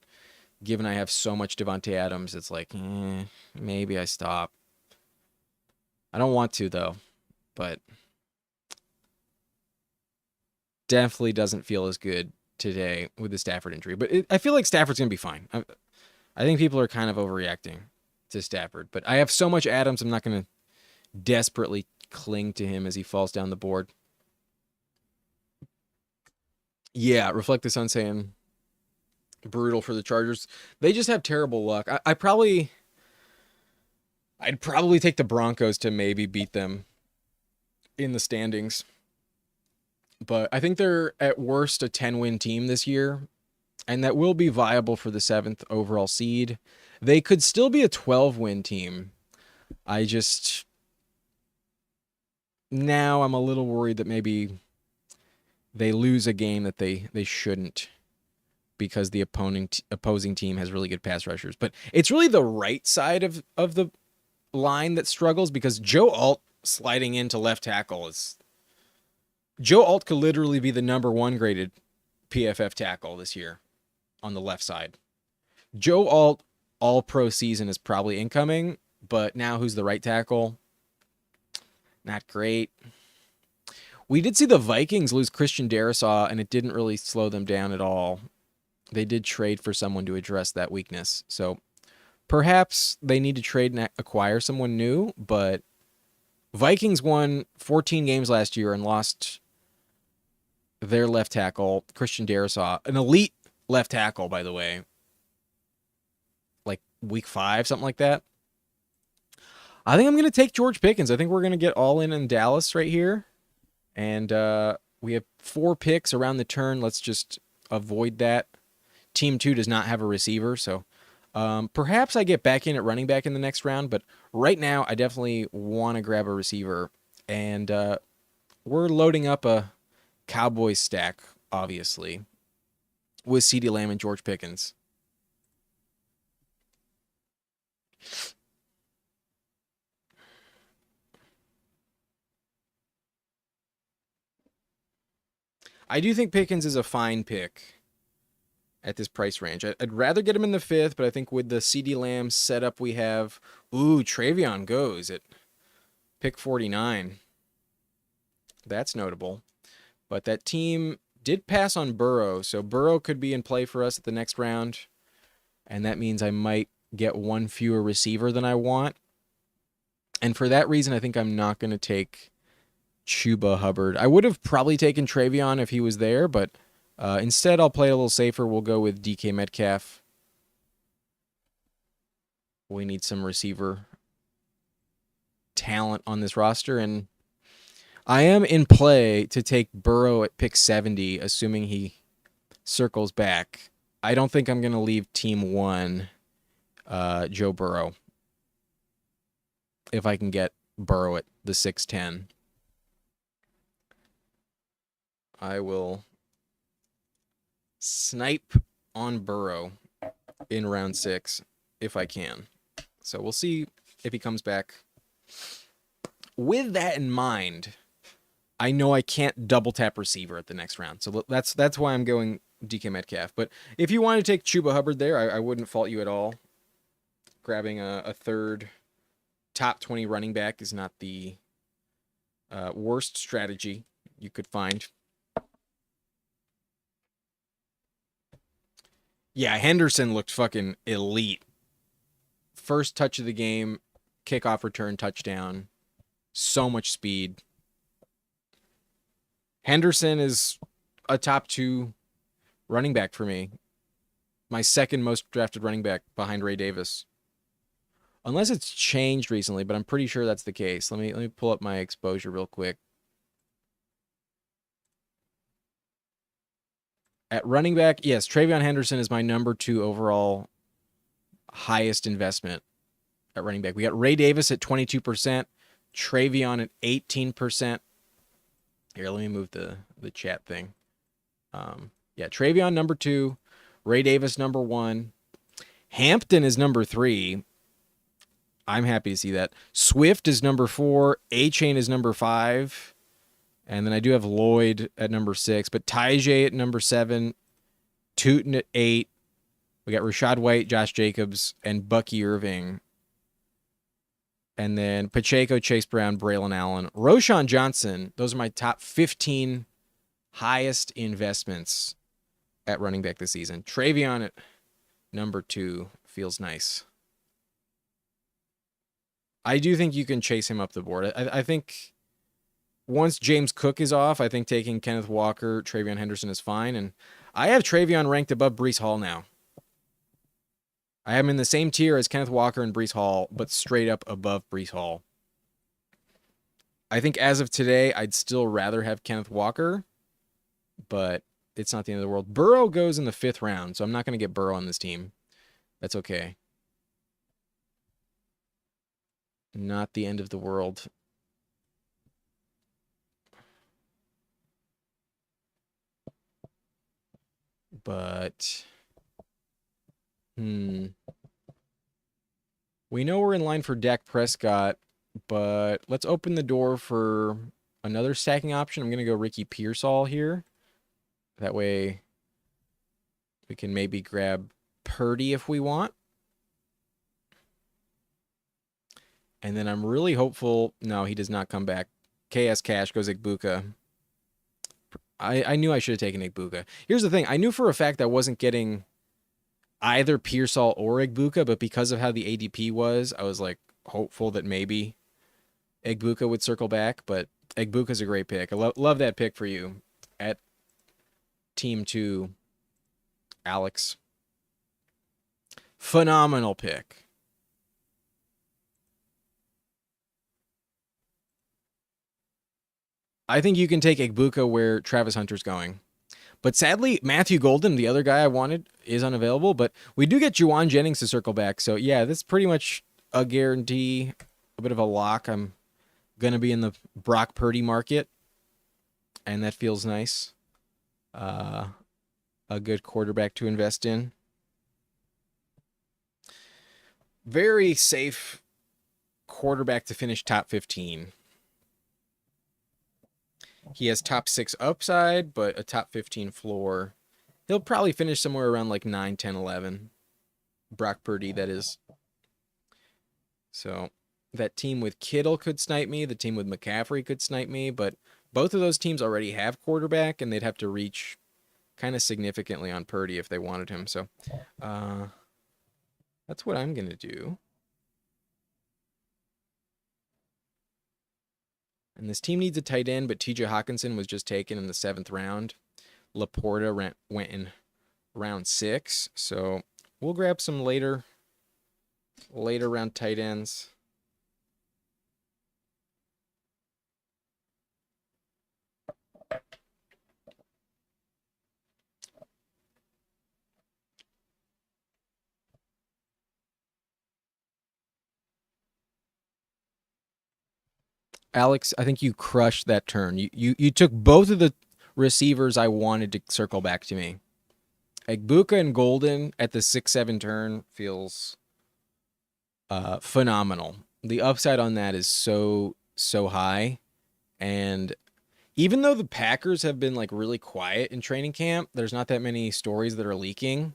given I have so much Devontae Adams, it's maybe I stop. I don't want to, though, but definitely doesn't feel as good today with the Stafford injury. But I feel like Stafford's going to be fine. I think people are kind of overreacting to Stafford. But I have so much Adams, I'm not going to desperately cling to him as he falls down the board. Yeah, Reflect the Sun saying brutal for the Chargers. They just have terrible luck. I'd probably take the Broncos to maybe beat them in the standings. But I think they're at worst a 10-win team this year, and that will be viable for the 7th overall seed. They could still be a 12-win team. Now I'm a little worried that maybe they lose a game that they shouldn't because the opposing team has really good pass rushers. But it's really the right side of the line that struggles, because Joe Alt sliding into left tackle is... Joe Alt could literally be the number 1 graded PFF tackle this year on the left side. Joe Alt all-pro season is probably incoming, but now who's the right tackle? Not great. We did see the Vikings lose Christian Darrisaw, and it didn't really slow them down at all. They did trade for someone to address that weakness. So perhaps they need to trade and acquire someone new, but Vikings won 14 games last year and lost their left tackle, Christian Darrisaw, an elite left tackle, by the way, like week 5, something like that. I think I'm going to take George Pickens. I think we're going to get all in Dallas right here. And we have 4 picks around the turn. Let's just avoid that. Team 2 does not have a receiver, so perhaps I get back in at running back in the next round. But right now, I definitely want to grab a receiver. And we're loading up a Cowboys stack, obviously, with CeeDee Lamb and George Pickens. I do think Pickens is a fine pick at this price range. I'd rather get him in the 5th, but I think with the CeeDee Lamb setup we have, Travion goes at pick 49. That's notable. But that team did pass on Burrow, so Burrow could be in play for us at the next round, and that means I might get 1 fewer receiver than I want. And for that reason, I think I'm not going to take Chuba Hubbard. I would have probably taken Travion if he was there, but instead I'll play a little safer. We'll go with DK Metcalf. We need some receiver talent on this roster, and I am in play to take Burrow at pick 70, assuming he circles back. I don't think I'm going to leave team 1 Joe Burrow if I can get Burrow at the 6'10". I will snipe on Burrow in round 6 if I can. So we'll see if he comes back. With that in mind, I know I can't double tap receiver at the next round. So that's why I'm going DK Metcalf. But if you want to take Chuba Hubbard there, I wouldn't fault you at all. Grabbing a third top 20 running back is not the worst strategy you could find. Yeah, Henderson looked fucking elite. First touch of the game, kickoff return, touchdown. So much speed. Henderson is a top 2 running back for me. My second most drafted running back behind Ray Davis. Unless it's changed recently, but I'm pretty sure that's the case. Let me pull up my exposure real quick. At running back, yes, Travion Henderson is my number 2 overall highest investment at running back. We got Ray Davis at 22%, Travion at 18%. Here, let me move the chat thing. Yeah, Travion number 2, Ray Davis number 1. Hampton is number 3. I'm happy to see that. Swift is number 4. A-Chain is number 5. And then I do have Lloyd at number 6. But Tajay at number 7. Tootin at 8. We got Rachaad White, Josh Jacobs, and Bucky Irving. And then Pacheco, Chase Brown, Braylon Allen, Roschon Johnson. Those are my top 15 highest investments at running back this season. Travion at number 2 feels nice. I do think you can chase him up the board. I think once James Cook is off, I think taking Kenneth Walker, Travion Henderson is fine. And I have Travion ranked above Breece Hall now. I have him in the same tier as Kenneth Walker and Breece Hall, but straight up above Breece Hall. I think as of today, I'd still rather have Kenneth Walker, but it's not the end of the world. Burrow goes in the 5th round, so I'm not going to get Burrow on this team. That's okay. Not the end of the world. But, we know we're in line for Dak Prescott, but let's open the door for another stacking option. I'm going to go Ricky Pearsall here. That way we can maybe grab Purdy if we want. And then I'm really hopeful. No, he does not come back. KS Cash goes Igbuka. I knew I should have taken Igbuka. Here's the thing. I knew for a fact I wasn't getting either Pearsall or Igbuka, but because of how the ADP was, I was like hopeful that maybe Igbuka would circle back. But Igbuka's a great pick. I love that pick for you at team to Alex. Phenomenal pick. I think you can take Egbuka where Travis Hunter's going. But sadly, Matthew Golden, the other guy I wanted, is unavailable. But we do get Juwan Jennings to circle back. So, yeah, this is pretty much a guarantee, a bit of a lock. I'm going to be in the Brock Purdy market, and that feels nice. A good quarterback to invest in. Very safe quarterback to finish top 15. He has top 6 upside, but a top 15 floor. He'll probably finish somewhere around like 9, 10, 11. Brock Purdy, that is. So that team with Kittle could snipe me. The team with McCaffrey could snipe me. But both of those teams already have quarterback, and they'd have to reach kind of significantly on Purdy if they wanted him. So that's what I'm going to do. And this team needs a tight end, but TJ Hawkinson was just taken in the 7th round. Laporta went in round 6. So we'll grab some later round tight ends. Alex, I think you crushed that turn. You took both of the receivers I wanted to circle back to me. Egbuka and Golden at the 6-7 turn feels phenomenal. The upside on that is so high. And even though the Packers have been like really quiet in training camp, there's not that many stories that are leaking.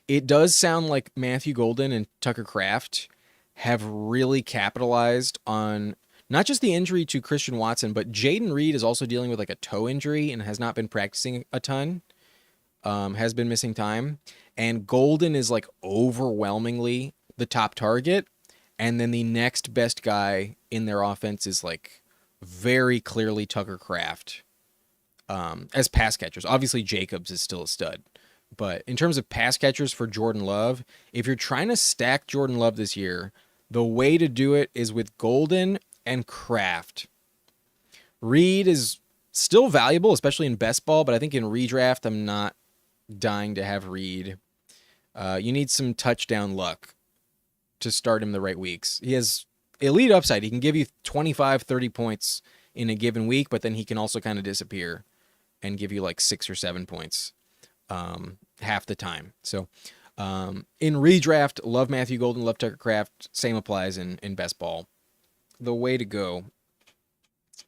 It does sound like Matthew Golden and Tucker Kraft have really capitalized on not just the injury to Christian Watson, but Jaden Reed is also dealing with like a toe injury and has not been practicing a ton, has been missing time. And Golden is like overwhelmingly the top target. And then the next best guy in their offense is like very clearly Tucker Kraft as pass catchers. Obviously, Jacobs is still a stud. But in terms of pass catchers for Jordan Love, if you're trying to stack Jordan Love this year, the way to do it is with Golden and Kraft. Reed is still valuable, especially in best ball, but I think in redraft, I'm not dying to have Reed. You need some touchdown luck to start him the right weeks. He has elite upside. He can give you 25, 30 points in a given week, but then he can also kind of disappear and give you like 6 or 7 points half the time. So in redraft, love Matthew Golden, love Tucker Kraft. Same applies in best ball. The way to go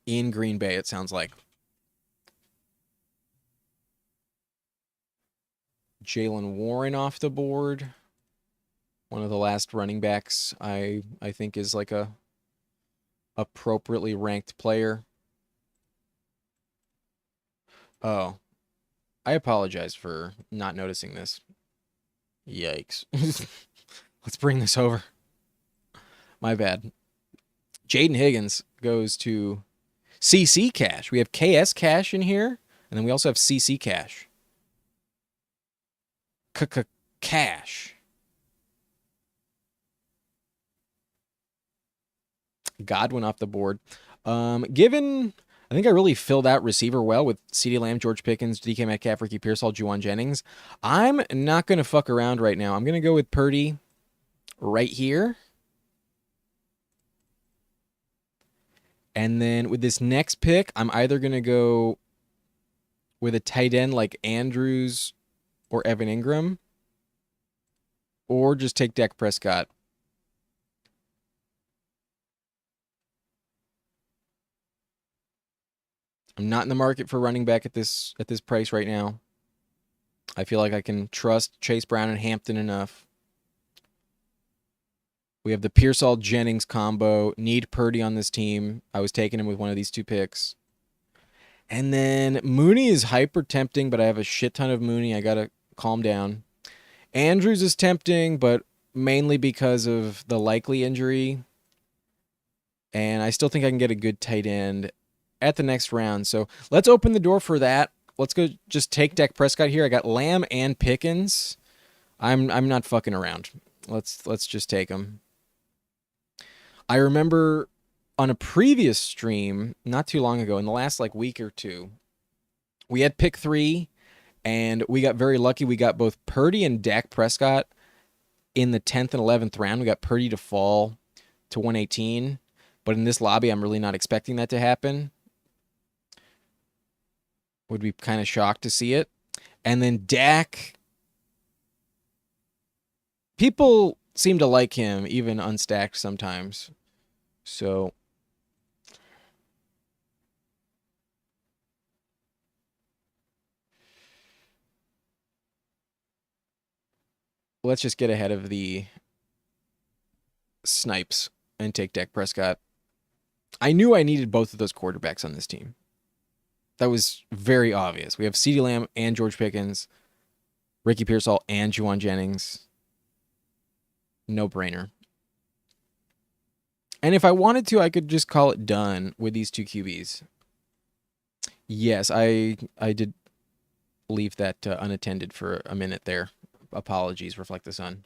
in Green Bay, it sounds like. Jaylen Warren off the board. One of the last running backs I think is like a appropriately ranked player. Oh, I apologize for not noticing this. Yikes. Let's bring this over. My bad. Jaden Higgins goes to CC Cash. We have KS Cash in here, and then we also have CC Cash. Cash. Godwin off the board. Given, I think I really filled out receiver well with CeeDee Lamb, George Pickens, DK Metcalf, Ricky Pearsall, Juwan Jennings. I'm not going to fuck around right now. I'm going to go with Purdy right here. And then with this next pick, I'm either going to go with a tight end like Andrews or Evan Ingram, or just take Dak Prescott. I'm not in the market for running back at this price right now. I feel like I can trust Chase Brown and Hampton enough. We have the Pearsall Jennings combo. Need Purdy on this team. I was taking him with one of these 2 picks. And then Mooney is hyper tempting, but I have a shit ton of Mooney. I got to calm down. Andrews is tempting, but mainly because of the likely injury. And I still think I can get a good tight end at the next round. So let's open the door for that. let's go just take Dak Prescott here. I got Lamb and Pickens. I'm not fucking around. Let's just take him. I remember on a previous stream not too long ago, in the last like week or two, we had pick 3 and we got very lucky. We got both Purdy and Dak Prescott in the 10th and 11th round. We got Purdy to fall to 118, but in this lobby I'm really not expecting that to happen. Would be kind of shocked to see it. And then Dak, people seem to like him even unstacked sometimes. So let's just get ahead of the snipes and take Dak Prescott. I knew I needed both of those quarterbacks on this team. That was very obvious. We have CeeDee Lamb and George Pickens, Ricky Pearsall and Juwan Jennings. No brainer. And if I wanted to, I could just call it done with these 2 QBs. Yes, I did leave that unattended for a minute there. Apologies, Reflect the Sun.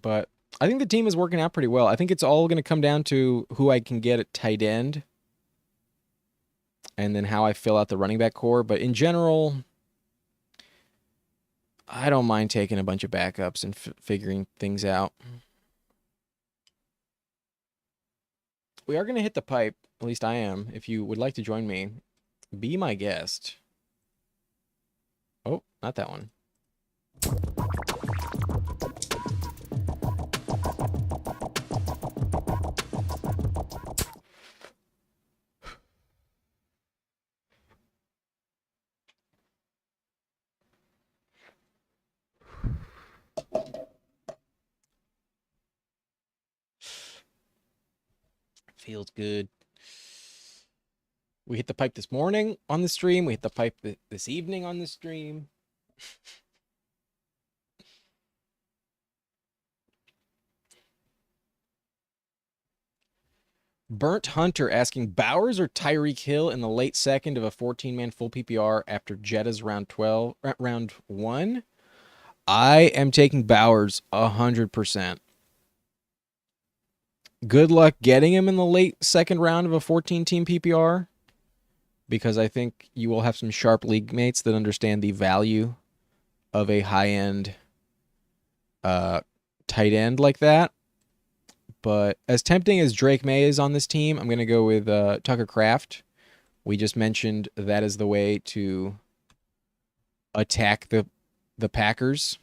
But I think the team is working out pretty well. I think it's all going to come down to who I can get at tight end and then how I fill out the running back core. But in general, I don't mind taking a bunch of backups and figuring things out. We are going to hit the pipe. At least I am. If you would like to join me, be my guest. Oh, not that one. Feels good. We hit the pipe this morning on the stream. We hit the pipe this evening on the stream. Burnt Hunter asking Bowers or Tyreek Hill in the late second of a 14-man full PPR after Jetta's round 1. I am taking Bowers 100%. Good luck getting him in the late second round of a 14-team PPR, because I think you will have some sharp league mates that understand the value of a high-end tight end like that. But as tempting as Drake May is on this team, I'm going to go with Tucker Kraft. We just mentioned that is the way to attack the Packers.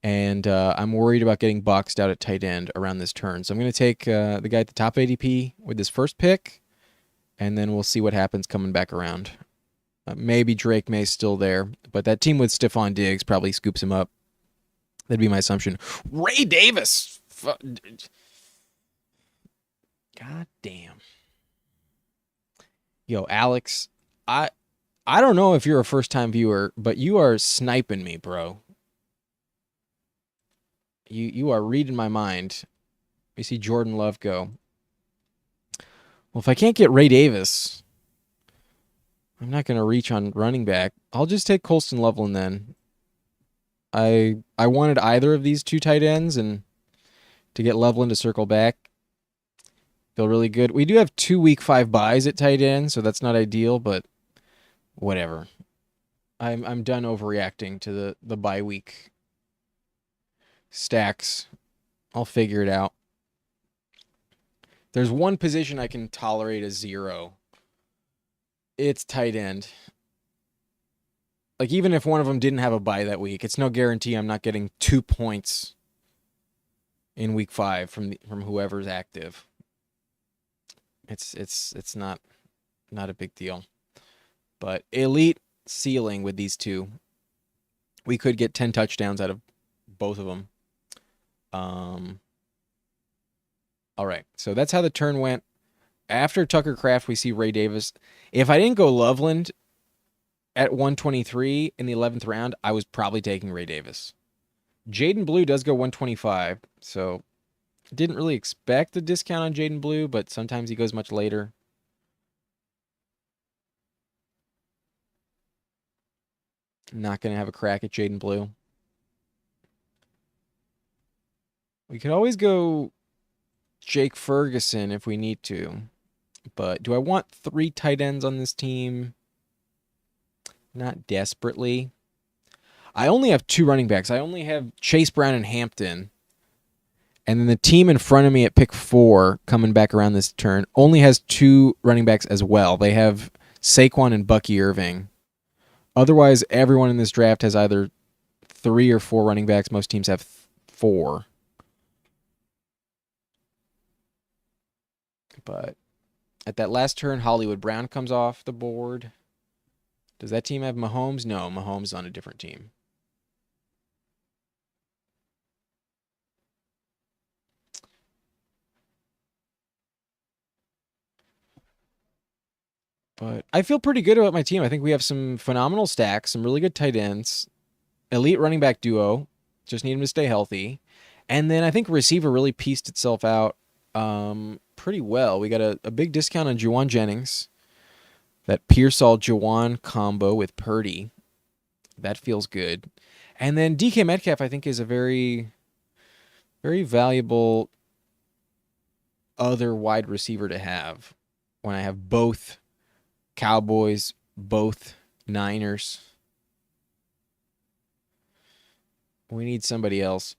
And I'm worried about getting boxed out at tight end around this turn. So I'm going to take the guy at the top ADP with this first pick, and then we'll see what happens coming back around. Maybe Drake May's still there, but that team with Stephon Diggs probably scoops him up. That'd be my assumption. Ray Davis! God damn. Yo, Alex, I don't know if you're a first-time viewer, but you are sniping me, bro. You are reading my mind. We see Jordan Love go. Well, if I can't get Ray Davis, I'm not going to reach on running back. I'll just take Colston Loveland then. I wanted either of these 2 tight ends, and to get Loveland to circle back, feel really good. We do have 2 week 5 buys at tight end, so that's not ideal, but whatever. I'm done overreacting to the bye week stacks. I'll figure it out. There's one position I can tolerate a 0. It's tight end. Like, even if one of them didn't have a bye that week, it's no guarantee I'm not getting 2 points in week 5 from whoever's active. It's not a big deal. But elite ceiling with these 2. We could get 10 touchdowns out of both of them. All right, so that's how the turn went. After Tucker Kraft, we see Ray Davis. If I didn't go Loveland, at 123 in the 11th round, I was probably taking Ray Davis. Jaden Blue does go 125, so didn't really expect a discount on Jaden Blue, but sometimes he goes much later. Not going to have a crack at Jaden Blue. We could always go Jake Ferguson if we need to. But do I want 3 tight ends on this team? Not desperately. I only have 2 running backs. I only have Chase Brown and Hampton. And then the team in front of me at pick 4, coming back around this turn, only has 2 running backs as well. They have Saquon and Bucky Irving. Otherwise, everyone in this draft has either 3 or 4 running backs. Most teams have 4. But at that last turn, Hollywood Brown comes off the board. Does that team have Mahomes? No, Mahomes is on a different team. But I feel pretty good about my team. I think we have some phenomenal stacks, some really good tight ends, elite running back duo. Just need them to stay healthy. And then I think receiver really pieced itself out pretty well. We got a big discount on Juwan Jennings. That Pearsall-Juwan combo with Purdy. That feels good. And then DK Metcalf, I think, is a very, very valuable other wide receiver to have when I have both Cowboys, both Niners. We need somebody else.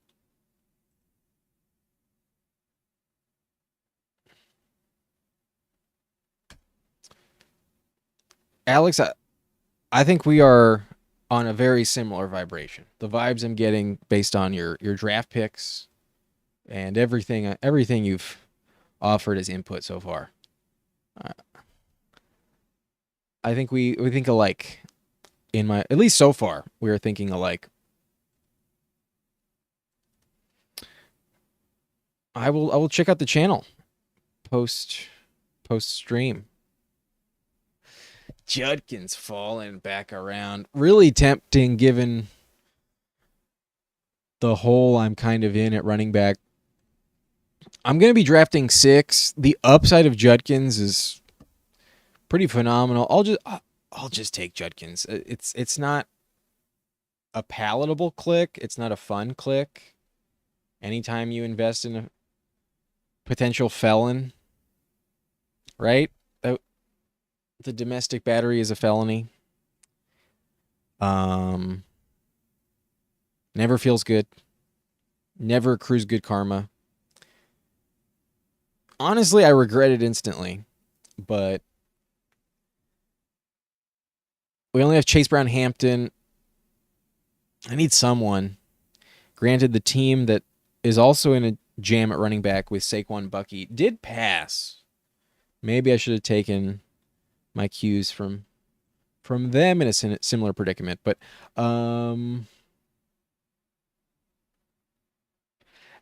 Alex, I think we are on a very similar vibration. The vibes I'm getting based on your draft picks and everything you've offered as input so far. I think we think alike. At least so far, we are thinking alike. I will check out the channel post stream. Judkins falling back around. Really tempting given the hole I'm kind of in at running back. I'm going to be drafting 6. The upside of Judkins is pretty phenomenal. I'll just take Judkins. It's not a palatable click. It's not a fun click. Anytime you invest in a potential felon, right? The domestic battery is a felony. Never feels good. Never accrues good karma. Honestly, I regret it instantly. But we only have Chase Brown, Hampton. I need someone. Granted, the team that is also in a jam at running back with Saquon Bucky did pass. Maybe I should have taken my cues from them in a similar predicament. But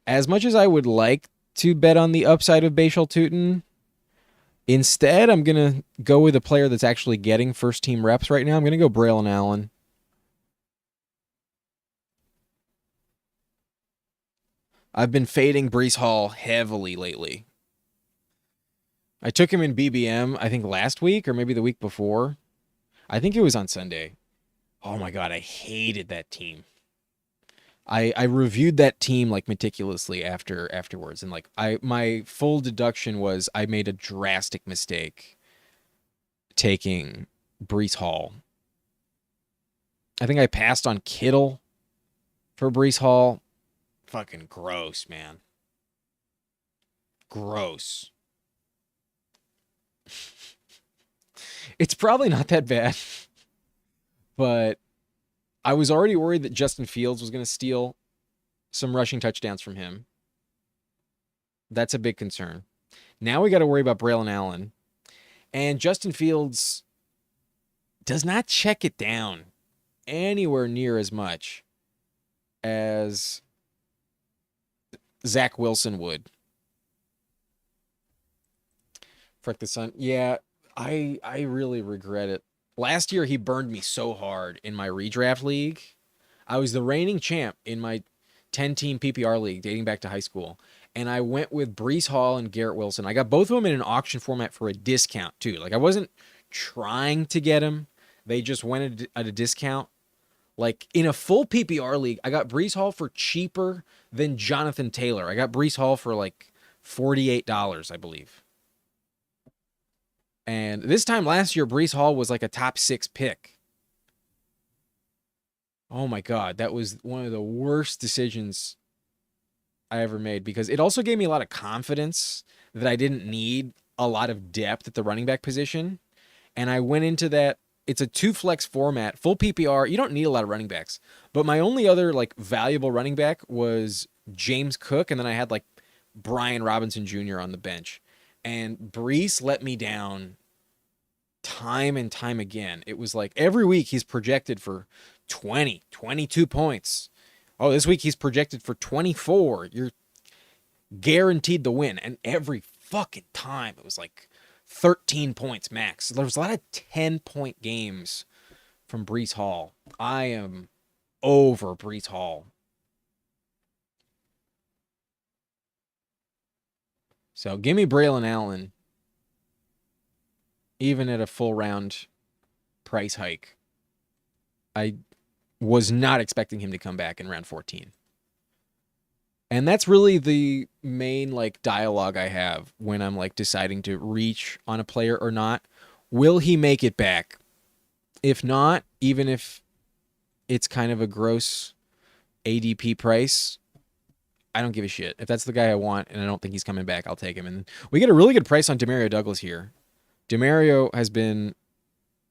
as much as I would like to bet on the upside of Bashal Tutin, instead I'm going to go with a player that's actually getting first-team reps right now. I'm going to go Braylon Allen. I've been fading Breece Hall heavily lately. I took him in BBM, I think last week or maybe the week before. I think it was on Sunday. Oh my God, I hated that team. I reviewed that team like meticulously afterwards, and like my full deduction was I made a drastic mistake taking Breece Hall. I think I passed on Kittle for Breece Hall. Fucking gross, man. Gross. It's probably not that bad, but I was already worried that Justin Fields was going to steal some rushing touchdowns from him. That's a big concern. Now we got to worry about Braylon Allen. And Justin Fields does not check it down anywhere near as much as Zach Wilson would. Frick the sun. Yeah, I really regret it. Last year he burned me so hard in my redraft league. I was the reigning champ in my 10-team PPR league dating back to high school. And I went with Brees Hall and Garrett Wilson. I got both of them in an auction format for a discount, too. Like, I wasn't trying to get them, they just went at a discount. Like, in a full PPR league, I got Brees Hall for cheaper than Jonathan Taylor. I got Brees Hall for like $48, I believe. And this time last year, Brees Hall was like a top 6 pick. Oh my God, that was one of the worst decisions I ever made because it also gave me a lot of confidence that I didn't need a lot of depth at the running back position. And I went into that. It's a 2 flex format, full PPR. You don't need a lot of running backs. But my only other like valuable running back was James Cook, and then I had like Brian Robinson Jr. on the bench. And Brees let me down time and time again. It was like every week he's projected for 20, 22 points. Oh, this week he's projected for 24. You're guaranteed the win. And every fucking time it was like 13 points max. There was a lot of 10-point games from Brees Hall. I am over Brees Hall. So give me Braylon Allen, even at a full round price hike. I was not expecting him to come back in round 14. And that's really the main like dialogue I have when I'm like deciding to reach on a player or not. Will he make it back? If not, even if it's kind of a gross ADP price, I don't give a shit. If that's the guy I want and I don't think he's coming back, I'll take him. And we get a really good price on Demario Douglas here. Demario has been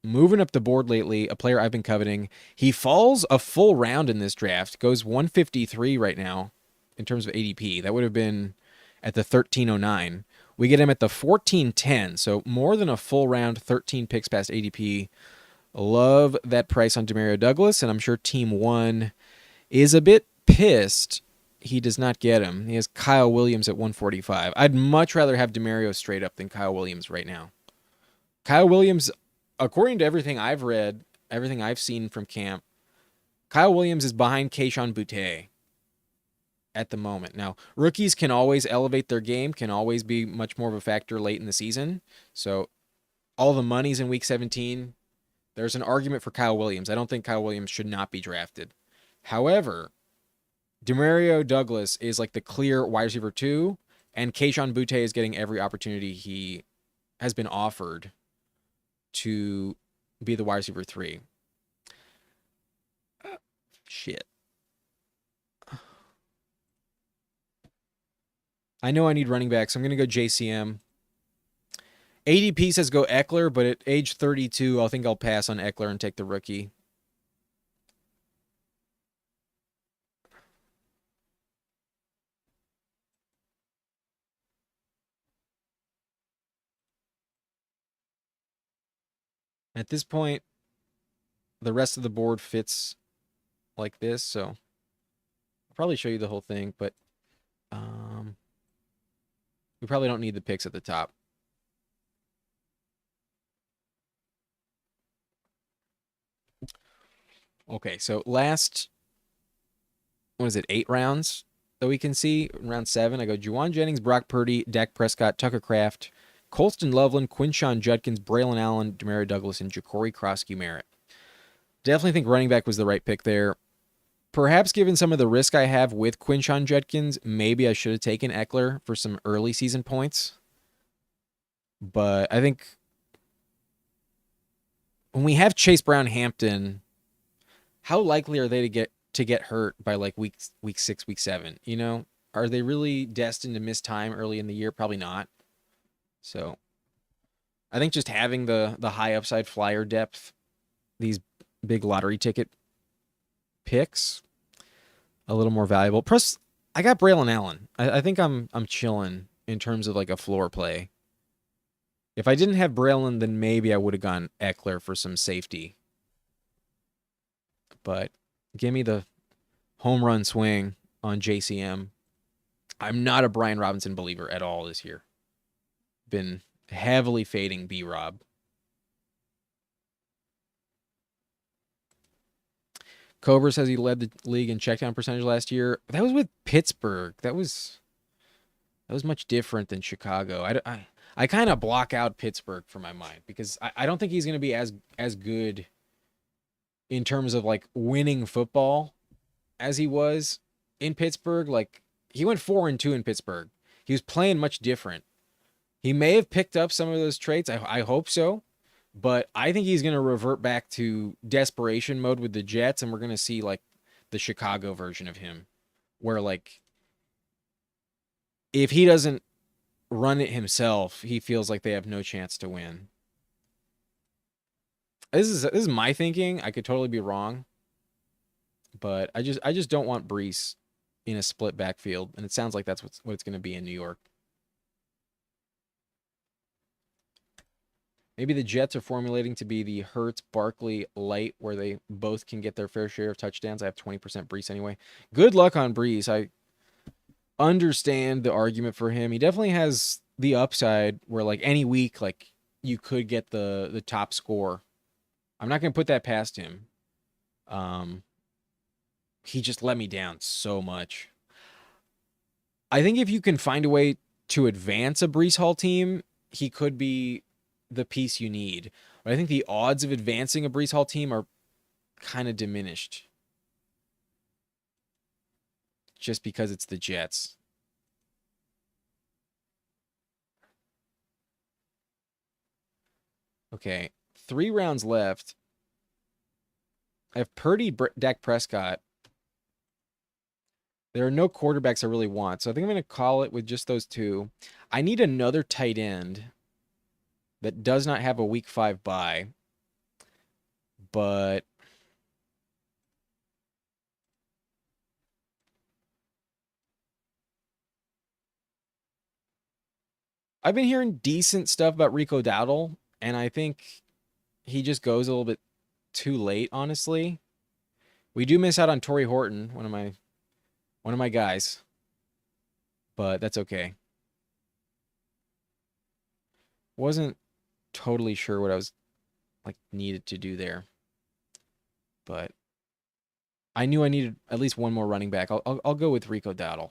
moving up the board lately, a player I've been coveting. He falls a full round in this draft, goes 153 right now in terms of ADP. That would have been at the 1309. We get him at the 1410, so more than a full round, 13 picks past ADP. Love that price on Demario Douglas, and I'm sure Team 1 is a bit pissed he does not get him. He has Kyle Williams at 145. I'd much rather have Demario straight up than Kyle Williams right now. Kyle Williams, according to everything I've read, everything I've seen from camp, Kyle Williams is behind Kayshon Boutte at the moment. Now, rookies can always elevate their game, can always be much more of a factor late in the season. So all the money's in week 17. There's an argument for Kyle Williams. I don't think Kyle Williams should not be drafted. However, Demario Douglas is like the clear wide receiver 2, and Kayshon Boutte is getting every opportunity he has been offered to be the wide receiver 3. Shit. I know I need running backs. I'm going to go JCM. ADP says go Eckler, but at age 32, I think I'll pass on Eckler and take the rookie. At this point, the rest of the board fits like this, so I'll probably show you the whole thing, but we probably don't need the picks at the top. Okay, so last, what is it, 8 rounds that we can see? Round 7, I go Juwan Jennings, Brock Purdy, Dak Prescott, Tucker Kraft, Colston Loveland, Quinshon Judkins, Braylon Allen, Demario Douglas, and Ja'Cory Cross-Merritt. Definitely think running back was the right pick there. Perhaps given some of the risk I have with Quinshon Judkins, maybe I should have taken Eckler for some early season points. But I think when we have Chase Brown Hampton, how likely are they to get hurt by like week 6, week 7? You know, are they really destined to miss time early in the year? Probably not. So I think just having the high upside flyer depth, these big lottery ticket picks, a little more valuable. Plus, I got Braylon Allen. I think I'm chilling in terms of like a floor play. If I didn't have Braylon, then maybe I would have gone Eckler for some safety. But give me the home run swing on JCM. I'm not a Brian Robinson believer at all this year. Been heavily fading B-Rob. Cobra says he led the league in checkdown percentage last year. That was with Pittsburgh. That was much different than Chicago. I kind of block out Pittsburgh from my mind because I don't think he's going to be as good in terms of like winning football as he was in Pittsburgh. Like he went 4-2 in Pittsburgh. He was playing much different. He may have picked up some of those traits. I hope so. But I think he's going to revert back to desperation mode with the Jets, and we're going to see like the Chicago version of him, where like if he doesn't run it himself, he feels like they have no chance to win. This is my thinking. I could totally be wrong, but I just don't want Brees in a split backfield, and it sounds like that's what it's going to be in New York. Maybe the Jets are formulating to be the Hurts Barkley light, where they both can get their fair share of touchdowns. I have 20% Brees anyway. Good luck on Brees. I understand the argument for him. He definitely has the upside where like any week, like you could get the top score. I'm not gonna put that past him. Um, he just let me down so much. I think if you can find a way to advance a Brees Hall team, he could be the piece you need. But I think the odds of advancing a Brees Hall team are kind of diminished just because it's the Jets. Okay, 3 rounds left. I have Purdy, Dak Prescott. There are no quarterbacks I really want, so I think I'm going to call it with just those two. I need another tight end that does not have a week 5 bye, but I've been hearing decent stuff about Rico Dowdle, and I think he just goes a little bit too late, honestly. We do miss out on Torrey Horton, one of my guys, but that's okay. Wasn't totally sure what I was like needed to do there, but I knew I needed at least one more running back. I'll go with Rico Dowdle.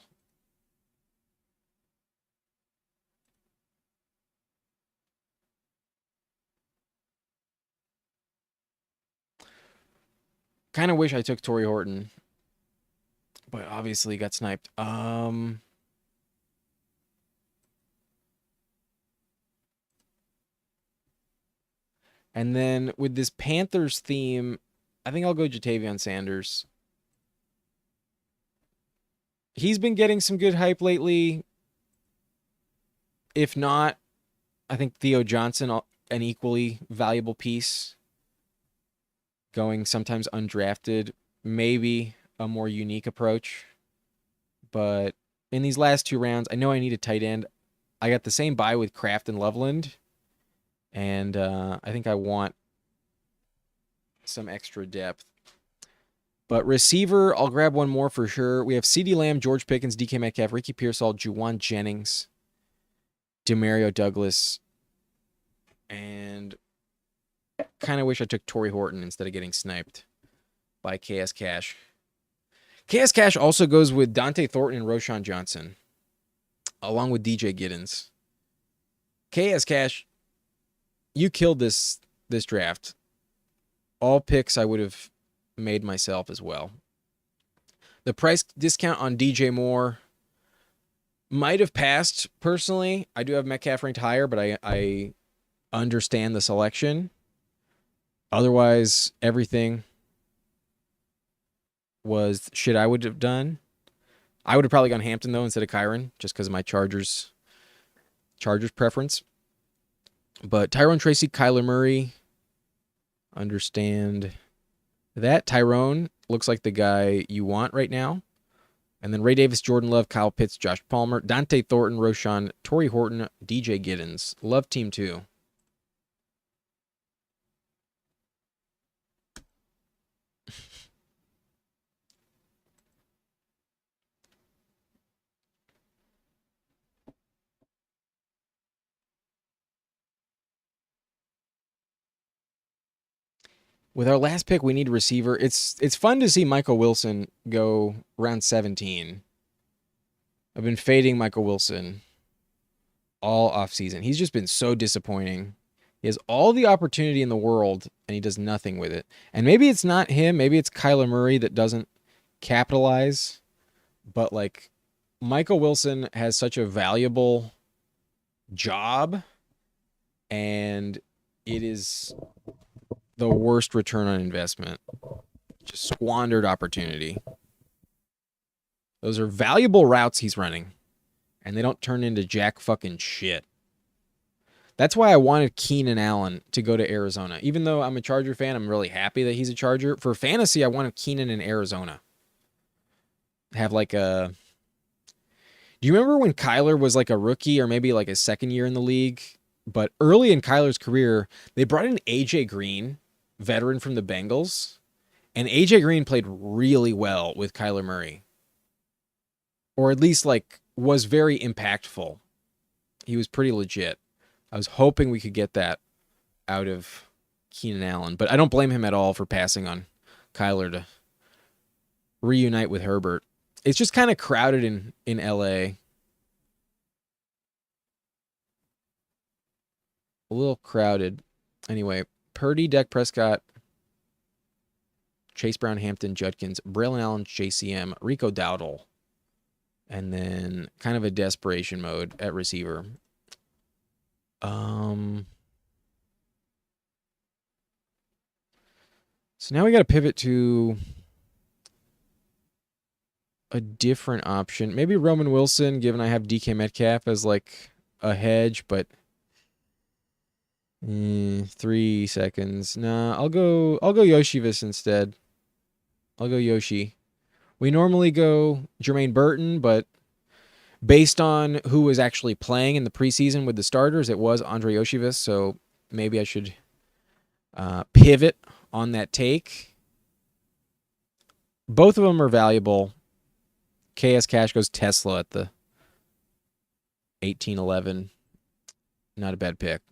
Kind of wish I took Torrey Horton, but obviously got sniped. And then with this Panthers theme, I think I'll go Jatavion Sanders. He's been getting some good hype lately. If not, I think Theo Johnson, an equally valuable piece, going sometimes undrafted, maybe a more unique approach. But in these last 2 rounds, I know I need a tight end. I got the same buy with Kraft and Loveland, and I think I want some extra depth. But receiver, I'll grab one more for sure. We have CeeDee Lamb, George Pickens, DK Metcalf, Ricky Pearsall, Juwan Jennings, Demario Douglas, and kind of wish I took Torrey Horton instead of getting sniped by KS Cash. KS Cash also goes with Dante Thornton and Roshan Johnson, along with DJ Giddens. KS Cash, you killed this draft. All picks I would have made myself as well. The price discount on DJ Moore might have passed personally. I do have Metcalf ranked higher, but I understand the selection. Otherwise, everything was shit I would have done. I would have probably gone Hampton though instead of Kyron, just because of my Chargers preference. But Tyrone Tracy, Kyler Murray, understand that. Tyrone looks like the guy you want right now. And then Ray Davis, Jordan Love, Kyle Pitts, Josh Palmer, Dante Thornton, Roshan, Torrey Horton, DJ Giddens. Love team 2. With our last pick, we need a receiver. It's fun to see Michael Wilson go round 17. I've been fading Michael Wilson all offseason. He's just been so disappointing. He has all the opportunity in the world, and he does nothing with it. And maybe it's not him. Maybe it's Kyler Murray that doesn't capitalize. But, like, Michael Wilson has such a valuable job, and it is the worst return on investment. Just squandered opportunity. Those are valuable routes he's running, and they don't turn into jack fucking shit. That's why I wanted Keenan Allen to go to Arizona. Even though I'm a Charger fan, I'm really happy that he's a Charger. For fantasy, I wanted Keenan in Arizona. Have like a... Do you remember when Kyler was like a rookie or maybe like a second year in the league? But early in Kyler's career, they brought in A.J. Green, veteran from the Bengals. And A.J. Green played really well with Kyler Murray. Or at least like was very impactful. He was pretty legit. I was hoping we could get that out of Keenan Allen, but I don't blame him at all for passing on Kyler to reunite with Herbert. It's just kind of crowded in LA. A little crowded. Anyway, Purdy, Dak Prescott, Chase Brown, Hampton, Judkins, Braylon Allen, JCM, Rico Dowdle, and then kind of a desperation mode at receiver. So now we got to pivot to a different option. Maybe Roman Wilson, given I have DK Metcalf as like a hedge, but 3 seconds. Nah, I'll go Yoshivis instead. I'll go Yoshi. We normally go Jermaine Burton, but based on who was actually playing in the preseason with the starters, it was Andre Yoshivis, so maybe I should pivot on that take. Both of them are valuable. KS Cash goes Tesla at the 18-11. Not a bad pick.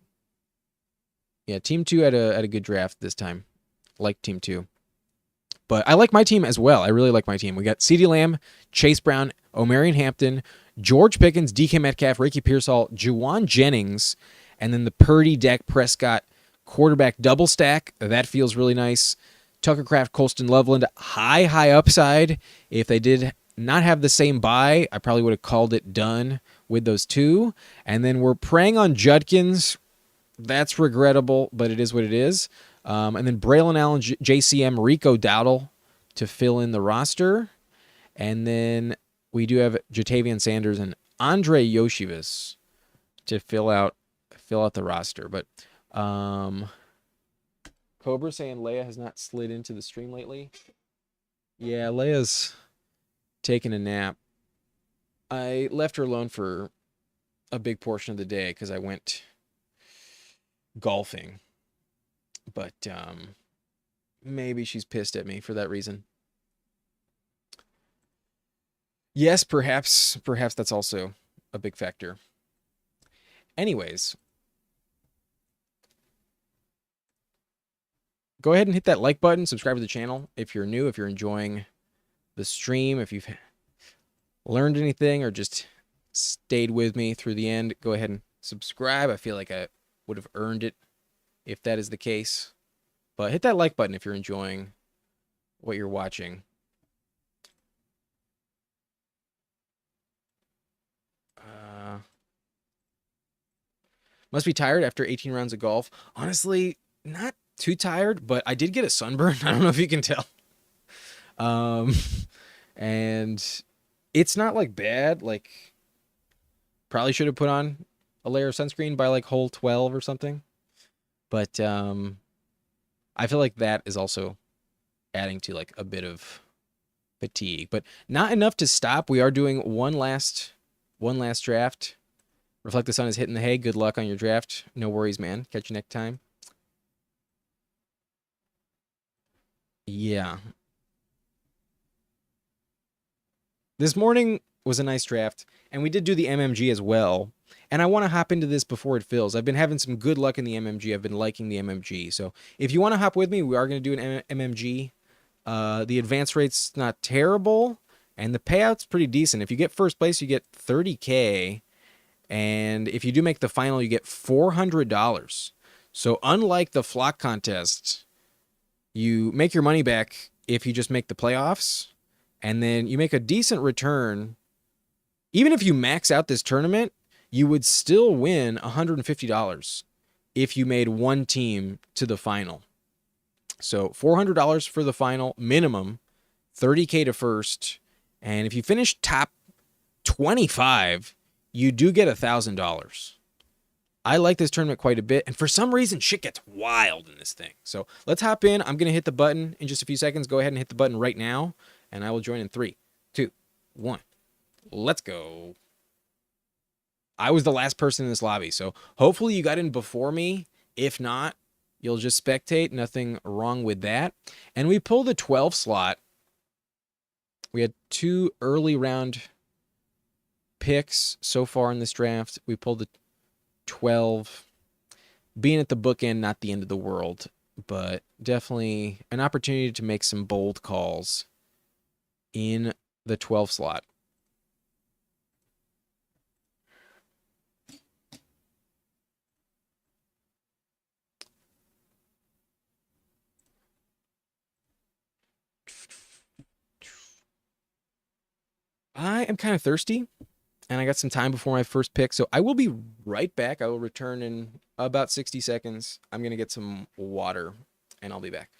Yeah, Team 2 had a good draft this time. Like Team 2. But I like my team as well. I really like my team. We got CeeDee Lamb, Chase Brown, Omarion Hampton, George Pickens, DK Metcalf, Ricky Pearsall, Juwan Jennings, and then the Purdy, Dak Prescott quarterback double stack. That feels really nice. Tucker Kraft, Colston Loveland, high upside. If they did not have the same bye, I probably would have called it done with those two. And then we're preying on Judkins. That's regrettable, but it is what it is. And then Braylon Allen, JCM, Rico Dowdle to fill in the roster. And then we do have Jatavian Sanders and Andre Yoshivis to fill out the roster. But Cobra saying Leia has not slid into the stream lately. Yeah, Leia's taking a nap. I left her alone for a big portion of the day because I went golfing. But maybe she's pissed at me for that reason. Yes, perhaps that's also a big factor. Anyways, go ahead and hit that like button, subscribe to the channel if you're new, if you're enjoying the stream, if you've learned anything or just stayed with me through the end, go ahead and subscribe. I feel like I would have earned it if that is the case. But hit that like button if you're enjoying what you're watching. Must be tired after 18 rounds of golf. Honestly, not too tired, but I did get a sunburn. I don't know if you can tell. And it's not like bad. Like, probably should have put on a layer of sunscreen by like hole 12 or something. But I feel like that is also adding to like a bit of fatigue, but not enough to stop. We are doing one last draft. Reflect the Sun is hitting the hay. Good luck on your draft. No worries, man. Catch you next time. Yeah. This morning was a nice draft. And we did do the MMG as well. And I want to hop into this before it fills. I've been having some good luck in the MMG. I've been liking the MMG. So if you want to hop with me, we are going to do an MMG. The advance rate's not terrible, and the payout's pretty decent. If you get first place, you get $30K. And if you do make the final, you get $400. So unlike the flock contest, you make your money back if you just make the playoffs, and then you make a decent return. Even if you max out this tournament, you would still win $150 if you made one team to the final. So $400 for the final minimum, $30K to first, and if you finish top 25, you do get $1,000. I like this tournament quite a bit, and for some reason, shit gets wild in this thing. So let's hop in. I'm going to hit the button in just a few seconds. Go ahead and hit the button right now, and I will join in 3, 2, 1. Let's go. I was the last person in this lobby, so hopefully you got in before me. If not, you'll just spectate. Nothing wrong with that. And we pulled a 12 slot. We had 2 early round picks so far in this draft. We pulled a 12. Being at the bookend, not the end of the world, but definitely an opportunity to make some bold calls in the 12 slot. I am kind of thirsty, and I got some time before my first pick, so I will be right back. I will return in about 60 seconds. I'm going to get some water, and I'll be back.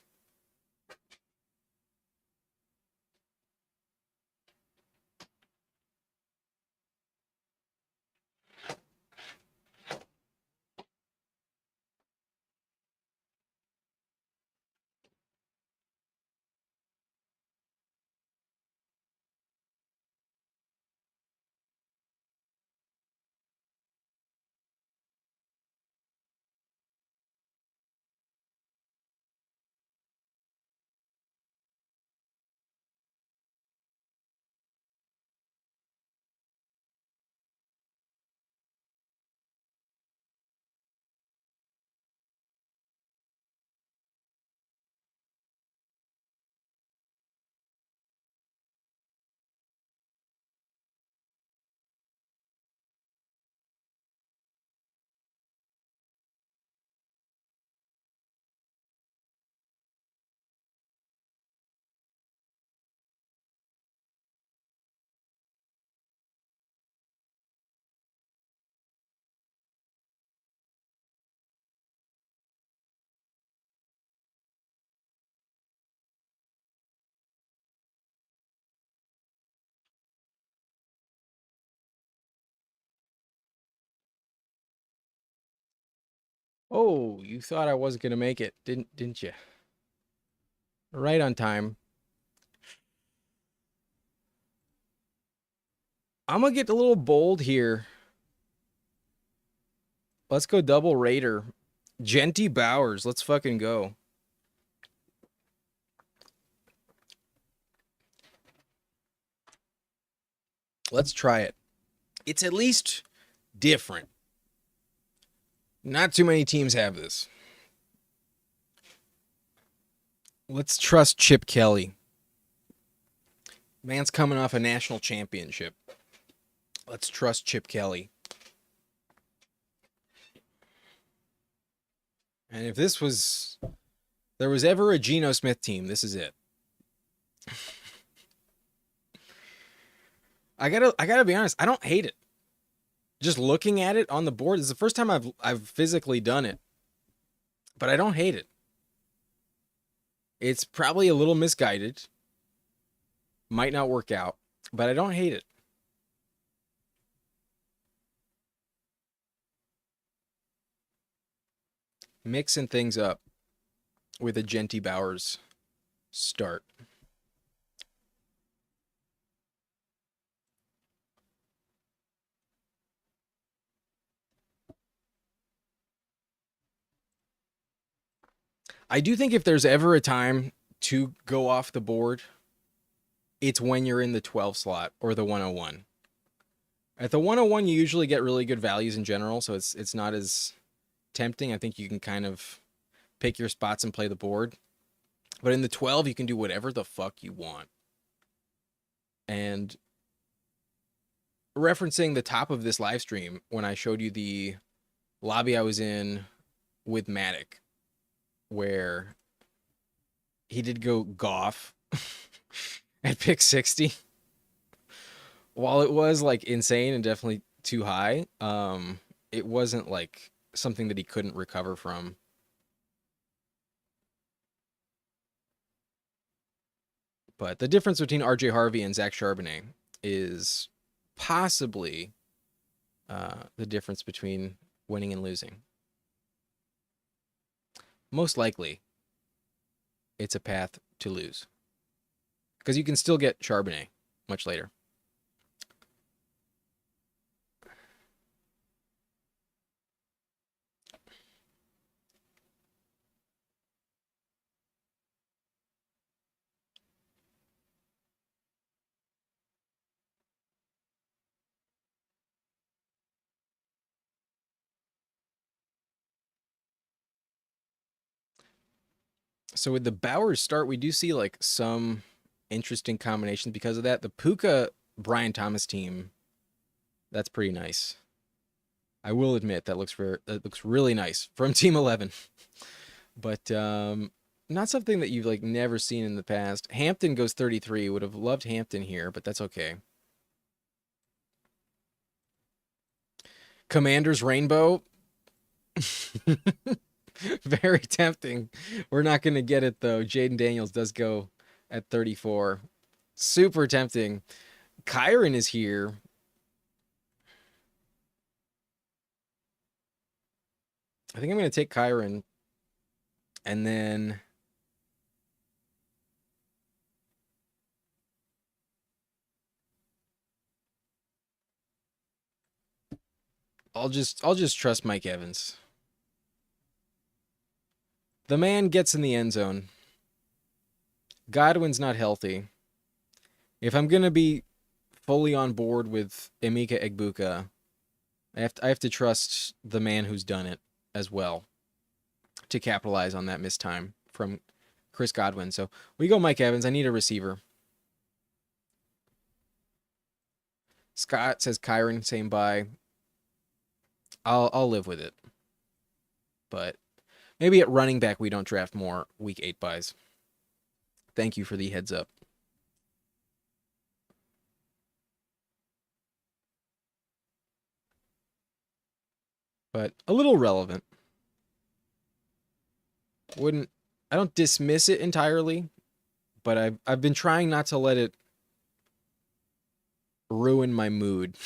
Oh, you thought I wasn't going to make it, didn't you? Right on time. I'm going to get a little bold here. Let's go double Raider. Genty Bowers. Let's fucking go. Let's try it. It's at least different. Not too many teams have this. Let's trust Chip Kelly. Man's coming off a national championship. Let's trust Chip Kelly. And if there was ever a Geno Smith team, this is it. I gotta be honest, I don't hate it. Just looking at it on the board, this is the first time I've physically done it. But I don't hate it. It's probably a little misguided. Might not work out, but I don't hate it. Mixing things up with a Genty Bowers start. I do think if there's ever a time to go off the board, it's when you're in the 12 slot or the 101. At the 101, you usually get really good values in general, so it's not as tempting. I think you can kind of pick your spots and play the board. But in the 12, you can do whatever the fuck you want. And referencing the top of this live stream, when I showed you the lobby I was in with Matic, where he did go Goff at pick 60. While it was like insane and definitely too high, it wasn't like something that he couldn't recover from. But the difference between RJ Harvey and Zach Charbonnet is possibly the difference between winning and losing. Most likely, it's a path to lose. Because you can still get Charbonnet much later. So with the Bowers start, we do see like some interesting combinations because of that. The Puka Brian Thomas team, that's pretty nice. I will admit that looks really nice from Team 11. But not something that you've like never seen in the past. Hampton goes 33. Would have loved Hampton here, but that's okay. Commander's Rainbow. Very tempting. We're not going to get it though. Jaden Daniels does go at 34. Super tempting. Kyron is here. I think I'm going to take Kyron. And then I'll just trust Mike Evans. The man gets in the end zone. Godwin's not healthy. If I'm going to be fully on board with Emeka Egbuka, I have to trust the man who's done it as well to capitalize on that missed time from Chris Godwin. So we go Mike Evans. I need a receiver. Scott says Kyron, same buy. I'll live with it. But maybe at running back we don't draft more week 8 buys. Thank you for the heads up. But a little relevant. I don't dismiss it entirely, but I've been trying not to let it ruin my mood.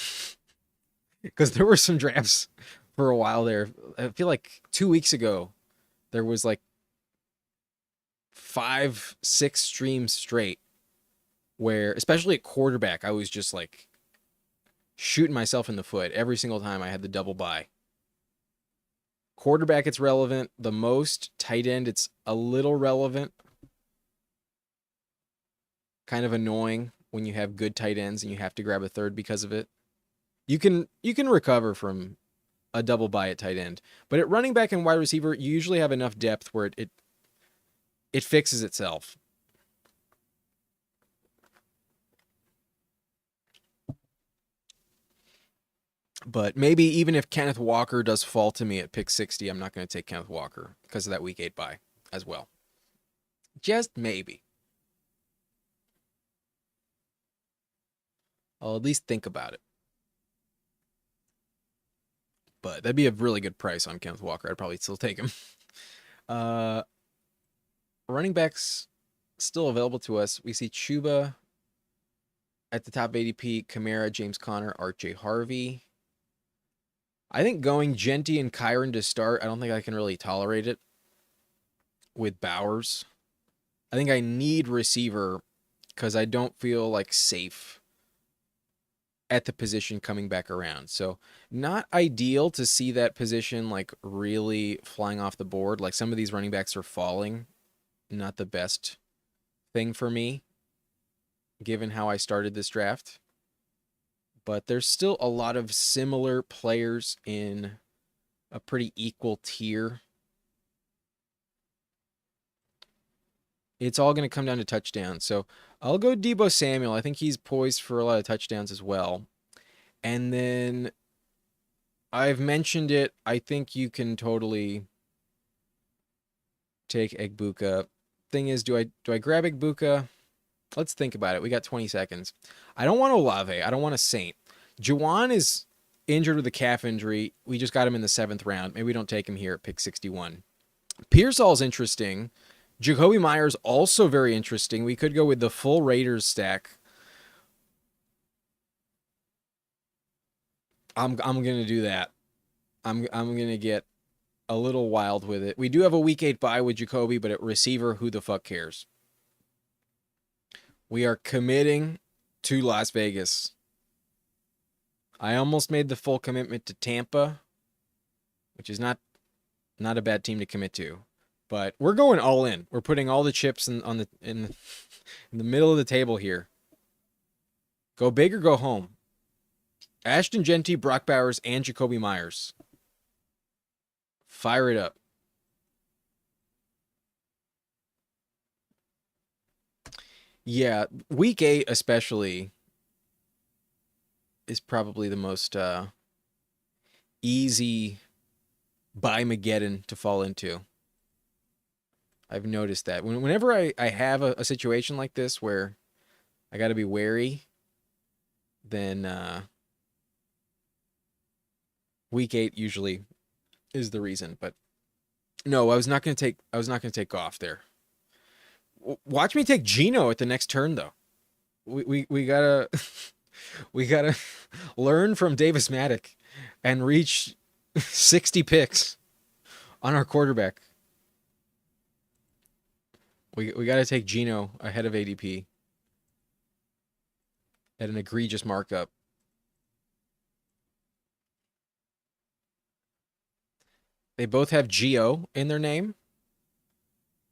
Because there were some drafts for a while there. I feel like 2 weeks ago, there was like 5-6 streams straight where, especially at quarterback, I was just like shooting myself in the foot every single time I had the double buy. Quarterback, it's relevant the most. Tight end, it's a little relevant. Kind of annoying when you have good tight ends and you have to grab a third because of it. You can recover from a double buy at tight end, but at running back and wide receiver, you usually have enough depth where it fixes itself. But maybe even if Kenneth Walker does fall to me at pick 60, I'm not going to take Kenneth Walker because of that week 8 buy as well. Just maybe. I'll at least think about it. But that'd be a really good price on Kenneth Walker. I'd probably still take him. Running backs still available to us. We see Chuba at the top of ADP, Kamara, James Conner, RJ Harvey. I think going Genty and Kyron to start, I don't think I can really tolerate it with Bowers. I think I need receiver because I don't feel like safe at the position coming back around. So not ideal to see that position like really flying off the board. Like some of these running backs are falling. Not the best thing for me, given how I started this draft. but there's still a lot of similar players in a pretty equal tier. It's all going to come down to touchdowns. So I'll go Deebo Samuel. I think he's poised for a lot of touchdowns as well. And then I've mentioned it. I think you can totally take Egbuka. Thing is, do I grab Egbuka? Let's think about it. We got 20 seconds. I don't want Olave. I don't want a Saint. Juwan is injured with a calf injury. We just got him in the 7th round. Maybe we don't take him here at pick 61. Pearsall's interesting. Jacoby Myers also very interesting. We could go with the full Raiders stack. I'm gonna do that. I'm gonna get a little wild with it. We do have a week 8 bye with Jacoby, but at receiver, who the fuck cares? We are committing to Las Vegas. I almost made the full commitment to Tampa, which is not a bad team to commit to. But we're going all in. We're putting all the chips in the middle of the table here. Go big or go home. Ashton Jeanty, Brock Bowers, and Jacoby Myers. Fire it up. Yeah, week 8 especially is probably the most easy buy-mageddon to fall into. I've noticed that. Whenever I have a situation like this where I got to be wary, then week 8 usually is the reason. But no, I was not going to take off there. Watch me take Geno at the next turn, though. We gotta we gotta learn from Davis Maddock and reach 60 picks on our quarterback. We got to take Geno ahead of ADP at an egregious markup. They both have Geo in their name.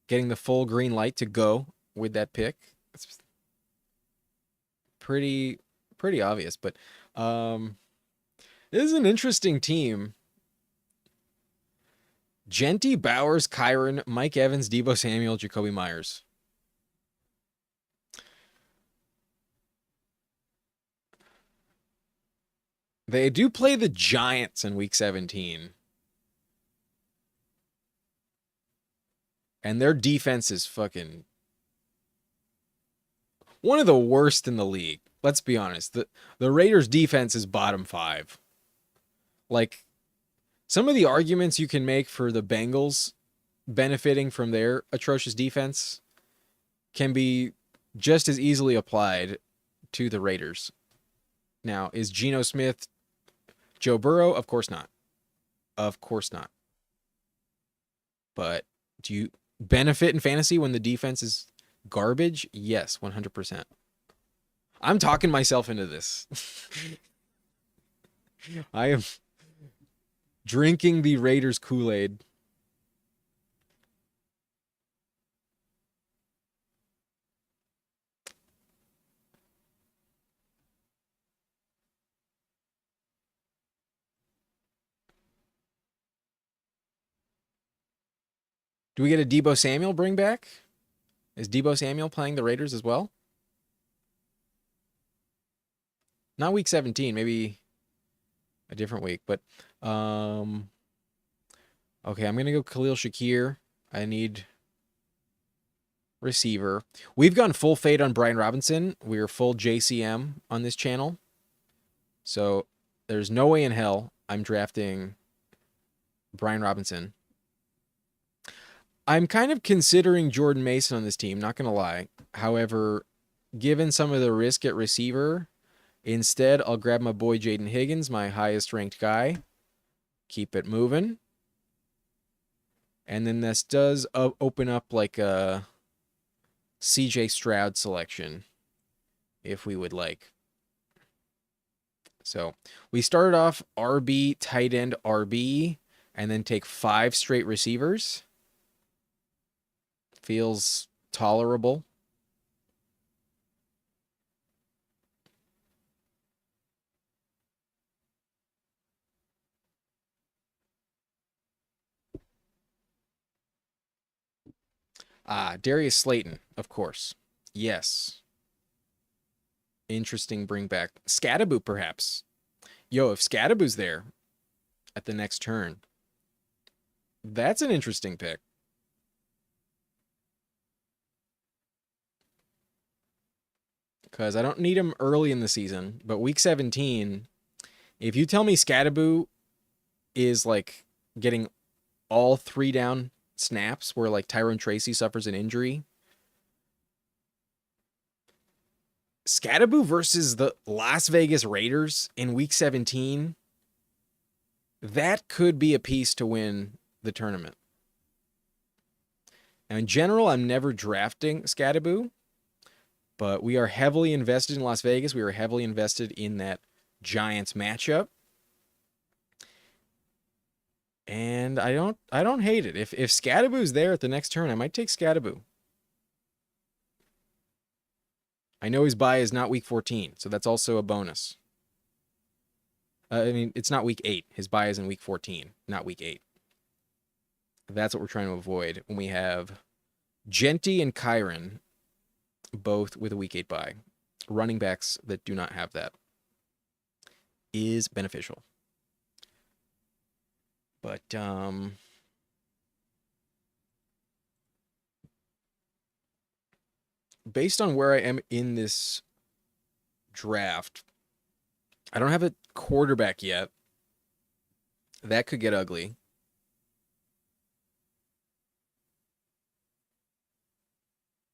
Getting the full green light to go with that pick. It's pretty obvious, but this is an interesting team. Jeanty, Bowers, Kyron, Mike Evans, Deebo Samuel, Jacoby Myers. They do play the Giants in week 17. And their defense is fucking one of the worst in the league. Let's be honest. The Raiders defense is bottom 5. Like, some of the arguments you can make for the Bengals benefiting from their atrocious defense can be just as easily applied to the Raiders. Now, is Geno Smith Joe Burrow? Of course not. Of course not. But do you benefit in fantasy when the defense is garbage? Yes, 100%. I'm talking myself into this. I am drinking the Raiders Kool-Aid. Do we get a Deebo Samuel bring back? Is Deebo Samuel playing the Raiders as well? Not week 17, maybe a different week, but okay, I'm going to go Khalil Shakir. I need receiver. We've gone full fade on Brian Robinson. We're full JCM on this channel. So there's no way in hell I'm drafting Brian Robinson. I'm kind of considering Jordan Mason on this team, not going to lie. However, given some of the risk at receiver, instead I'll grab my boy Jaden Higgins, my highest ranked guy. Keep it moving. And then this does open up like a CJ Stroud selection, if we would like. So we started off RB, tight end, RB, and then take 5 straight receivers. Feels tolerable. Ah, Darius Slayton, of course. Yes. Interesting bring back. Scatterboo, perhaps. Yo, if Scatterboo's there at the next turn, that's an interesting pick. Because I don't need him early in the season, but week 17, if you tell me Scatterboo is like getting all 3 down snaps where like Tyrone Tracy suffers an injury, Scatterboo versus the Las Vegas Raiders in week 17, that could be a piece to win the tournament. Now, in general, I'm never drafting Scatterboo, but we are heavily invested in Las Vegas. We are heavily invested in that Giants matchup. And I don't hate it. If Scatterboo's there at the next turn, I might take Scatterboo. I know his bye is not week 14, so that's also a bonus. I mean, it's not week 8. His bye is in week 14, not week 8. That's what we're trying to avoid when we have Genty and Kyron both with a week 8 bye. Running backs that do not have that is beneficial. But based on where I am in this draft, I don't have a quarterback yet. That could get ugly.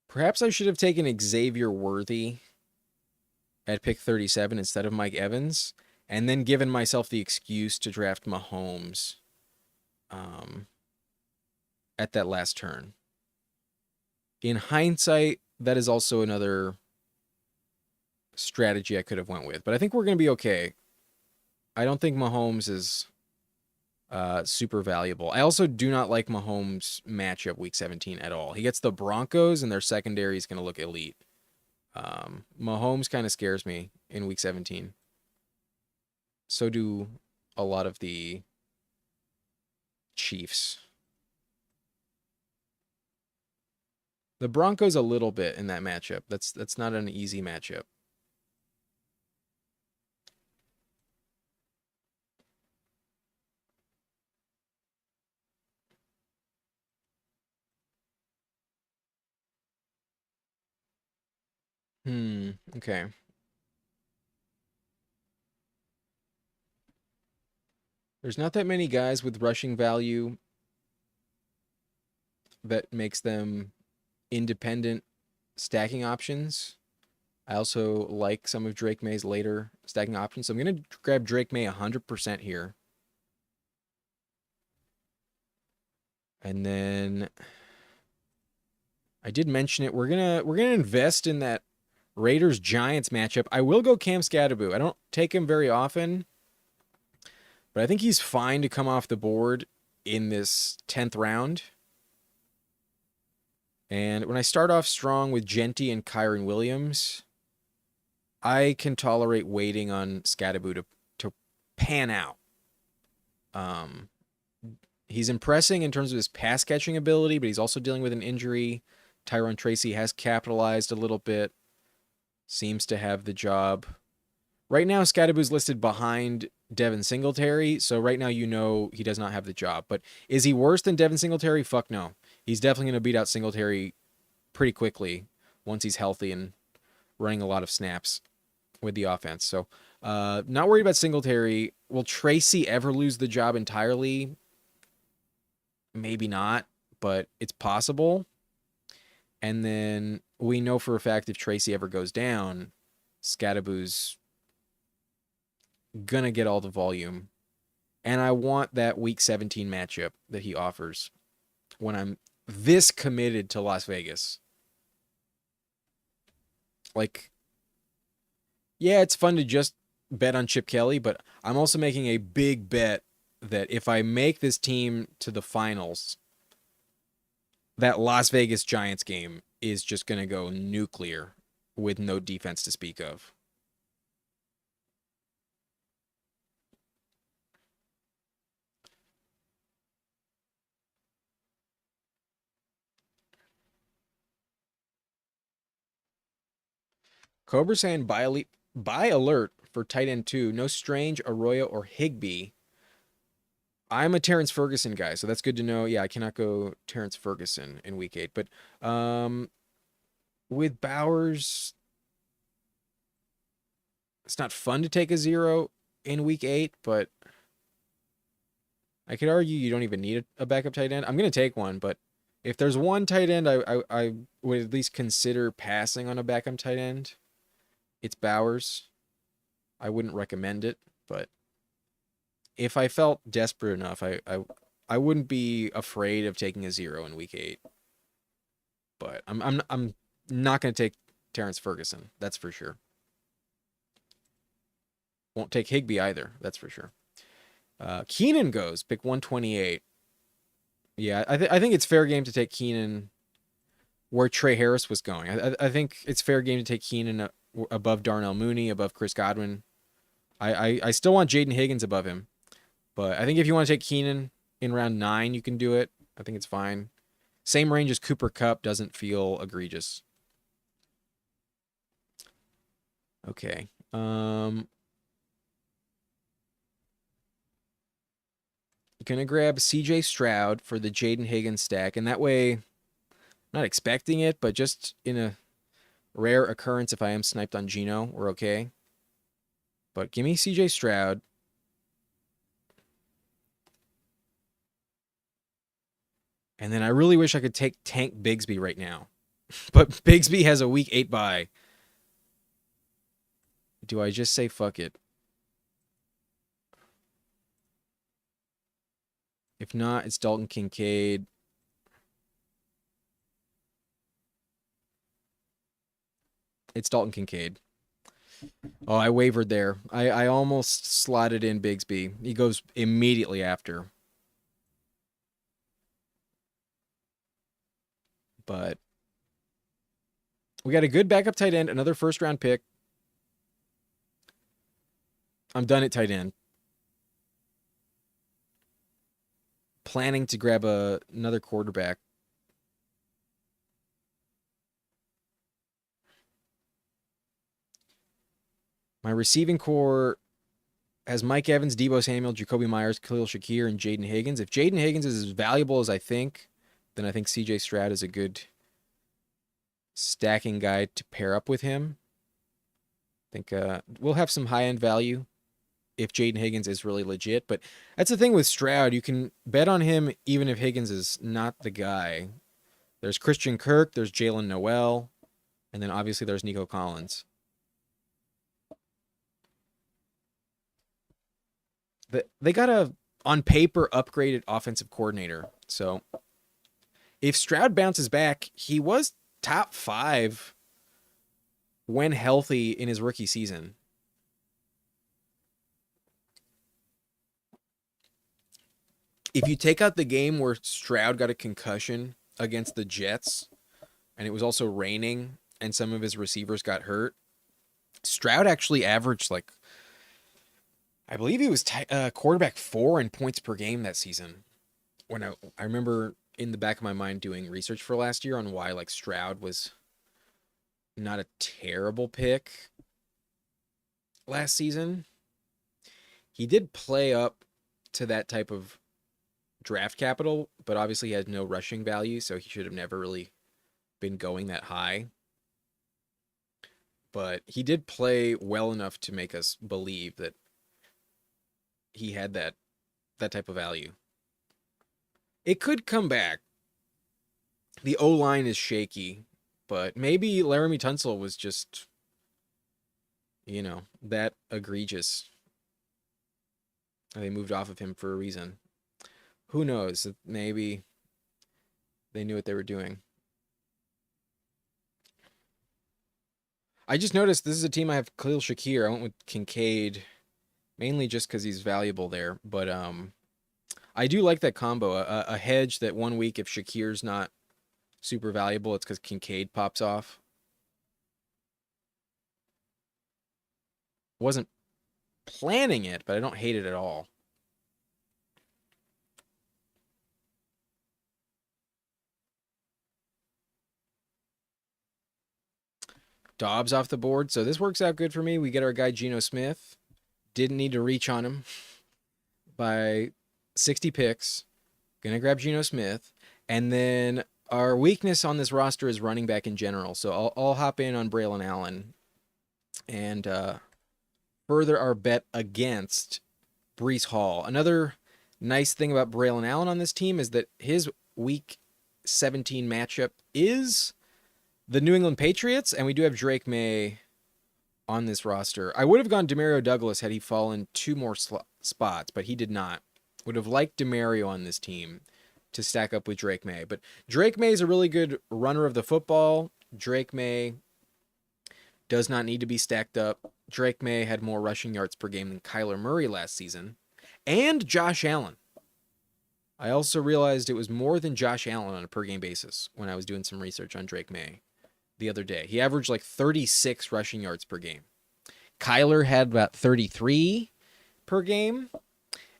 Perhaps I should have taken Xavier Worthy at pick 37 instead of Mike Evans, and then given myself the excuse to draft Mahomes at that last turn. In hindsight, that is also another strategy I could have went with, but I think we're going to be okay. I don't think Mahomes is super valuable. I also do not like Mahomes' matchup week 17 at all. He gets the Broncos, and their secondary is going to look elite. Mahomes kind of scares me in week 17. So do a lot of the Chiefs. The Broncos a little bit in that matchup. That's not an easy matchup. Okay. There's not that many guys with rushing value that makes them independent stacking options. I also like some of Drake May's later stacking options. So I'm going to grab Drake May 100% here. And then I did mention it. We're gonna invest in that Raiders Giants matchup. I will go Cam Scatterboo. I don't take him very often, but I think he's fine to come off the board in this 10th round. And when I start off strong with Genty and Kyron Williams, I can tolerate waiting on Scatterboo to pan out. He's impressing in terms of his pass catching ability, but he's also dealing with an injury. Tyrone Tracy has capitalized a little bit, seems to have the job. Right now, Scatterboo's listed behind Devin Singletary, so right now you know he does not have the job. But is he worse than Devin Singletary? Fuck no. He's definitely going to beat out Singletary pretty quickly once he's healthy and running a lot of snaps with the offense. So not worried about Singletary. Will Tracy ever lose the job entirely? Maybe not, but it's possible. And then we know for a fact if Tracy ever goes down, Scatterboo's gonna get all the volume. And I want that week 17 matchup that he offers when I'm this committed to Las Vegas. Like, yeah, it's fun to just bet on Chip Kelly, but I'm also making a big bet that if I make this team to the finals, that Las Vegas Giants game is just going to go nuclear with no defense to speak of. Cobra saying buy alert for tight end 2. No Strange, Arroyo, or Higbee. I'm a Terrence Ferguson guy, so that's good to know. Yeah, I cannot go Terrence Ferguson in week 8. But with Bowers, it's not fun to take a 0 in week 8, but I could argue you don't even need a backup tight end. I'm going to take one, but if there's one tight end I would at least consider passing on a backup tight end, it's Bowers. I wouldn't recommend it, but if I felt desperate enough, I wouldn't be afraid of taking a 0 in week 8. But I'm not going to take Terrence Ferguson. That's for sure. Won't take Higbee either. That's for sure. Keenan goes pick 128. Yeah, I think it's fair game to take Keenan where Trey Harris was going. I think it's fair game to take Keenan above Darnell Mooney, above Chris Godwin. I still want Jaden Higgins above him, but I think if you want to take Keenan in round 9, you can do it. I think it's fine. Same range as Cooper Kupp, doesn't feel egregious. Okay. Gonna grab CJ Stroud for the Jaden Higgins stack, and that way, I'm not expecting it, but just in a rare occurrence, if I am sniped on Geno, we're okay. But give me CJ Stroud. And then I really wish I could take Tank Bigsby right now. But Bigsby has a week 8 bye. Do I just say fuck it? If not, it's Dalton Kincaid. It's Dalton Kincaid. Oh, I wavered there. I almost slotted in Bigsby. He goes immediately after. But we got a good backup tight end, another first round pick. I'm done at tight end. Planning to grab another quarterback. My receiving core has Mike Evans, Deebo Samuel, Jacoby Myers, Khalil Shakir, and Jaden Higgins. If Jaden Higgins is as valuable as I think, then I think CJ Stroud is a good stacking guy to pair up with him. I think we'll have some high-end value if Jaden Higgins is really legit. But that's the thing with Stroud. You can bet on him even if Higgins is not the guy. There's Christian Kirk, there's Jalen Noel, and then obviously there's Nico Collins. They got a, on paper, upgraded offensive coordinator. So if Stroud bounces back, he was top 5 when healthy in his rookie season. If you take out the game where Stroud got a concussion against the Jets, and it was also raining, and some of his receivers got hurt, Stroud actually averaged like, I believe he was quarterback 4 in points per game that season. When I remember in the back of my mind doing research for last year on why like Stroud was not a terrible pick last season. He did play up to that type of draft capital, but obviously he had no rushing value, so he should have never really been going that high. But he did play well enough to make us believe that he had that type of value. It could come back. The O-line is shaky, but maybe Laramie Tunsil was just, that egregious. They moved off of him for a reason. Who knows? Maybe they knew what they were doing. I just noticed this is a team I have Khalil Shakir. I went with Kincaid mainly just because he's valuable there. But I do like that combo. A hedge that 1 week if Shakir's not super valuable, it's because Kincaid pops off. Wasn't planning it, but I don't hate it at all. Dobbs off the board. So this works out good for me. We get our guy Geno Smith. Didn't need to reach on him by 60 picks. Gonna grab Geno Smith. And then our weakness on this roster is running back in general. So I'll hop in on Braylon Allen and further our bet against Breece Hall. Another nice thing about Braylon Allen on this team is that his week 17 matchup is the New England Patriots, and we do have Drake May on this roster. I would have gone Demario Douglas had he fallen 2 more spots, but he did not. Would have liked Demario on this team to stack up with Drake May. But Drake May is a really good runner of the football. Drake May does not need to be stacked up. Drake May had more rushing yards per game than Kyler Murray last season. And Josh Allen. I also realized it was more than Josh Allen on a per game basis when I was doing some research on Drake May the other day. He averaged like 36 rushing yards per game. Kyler had about 33 per game,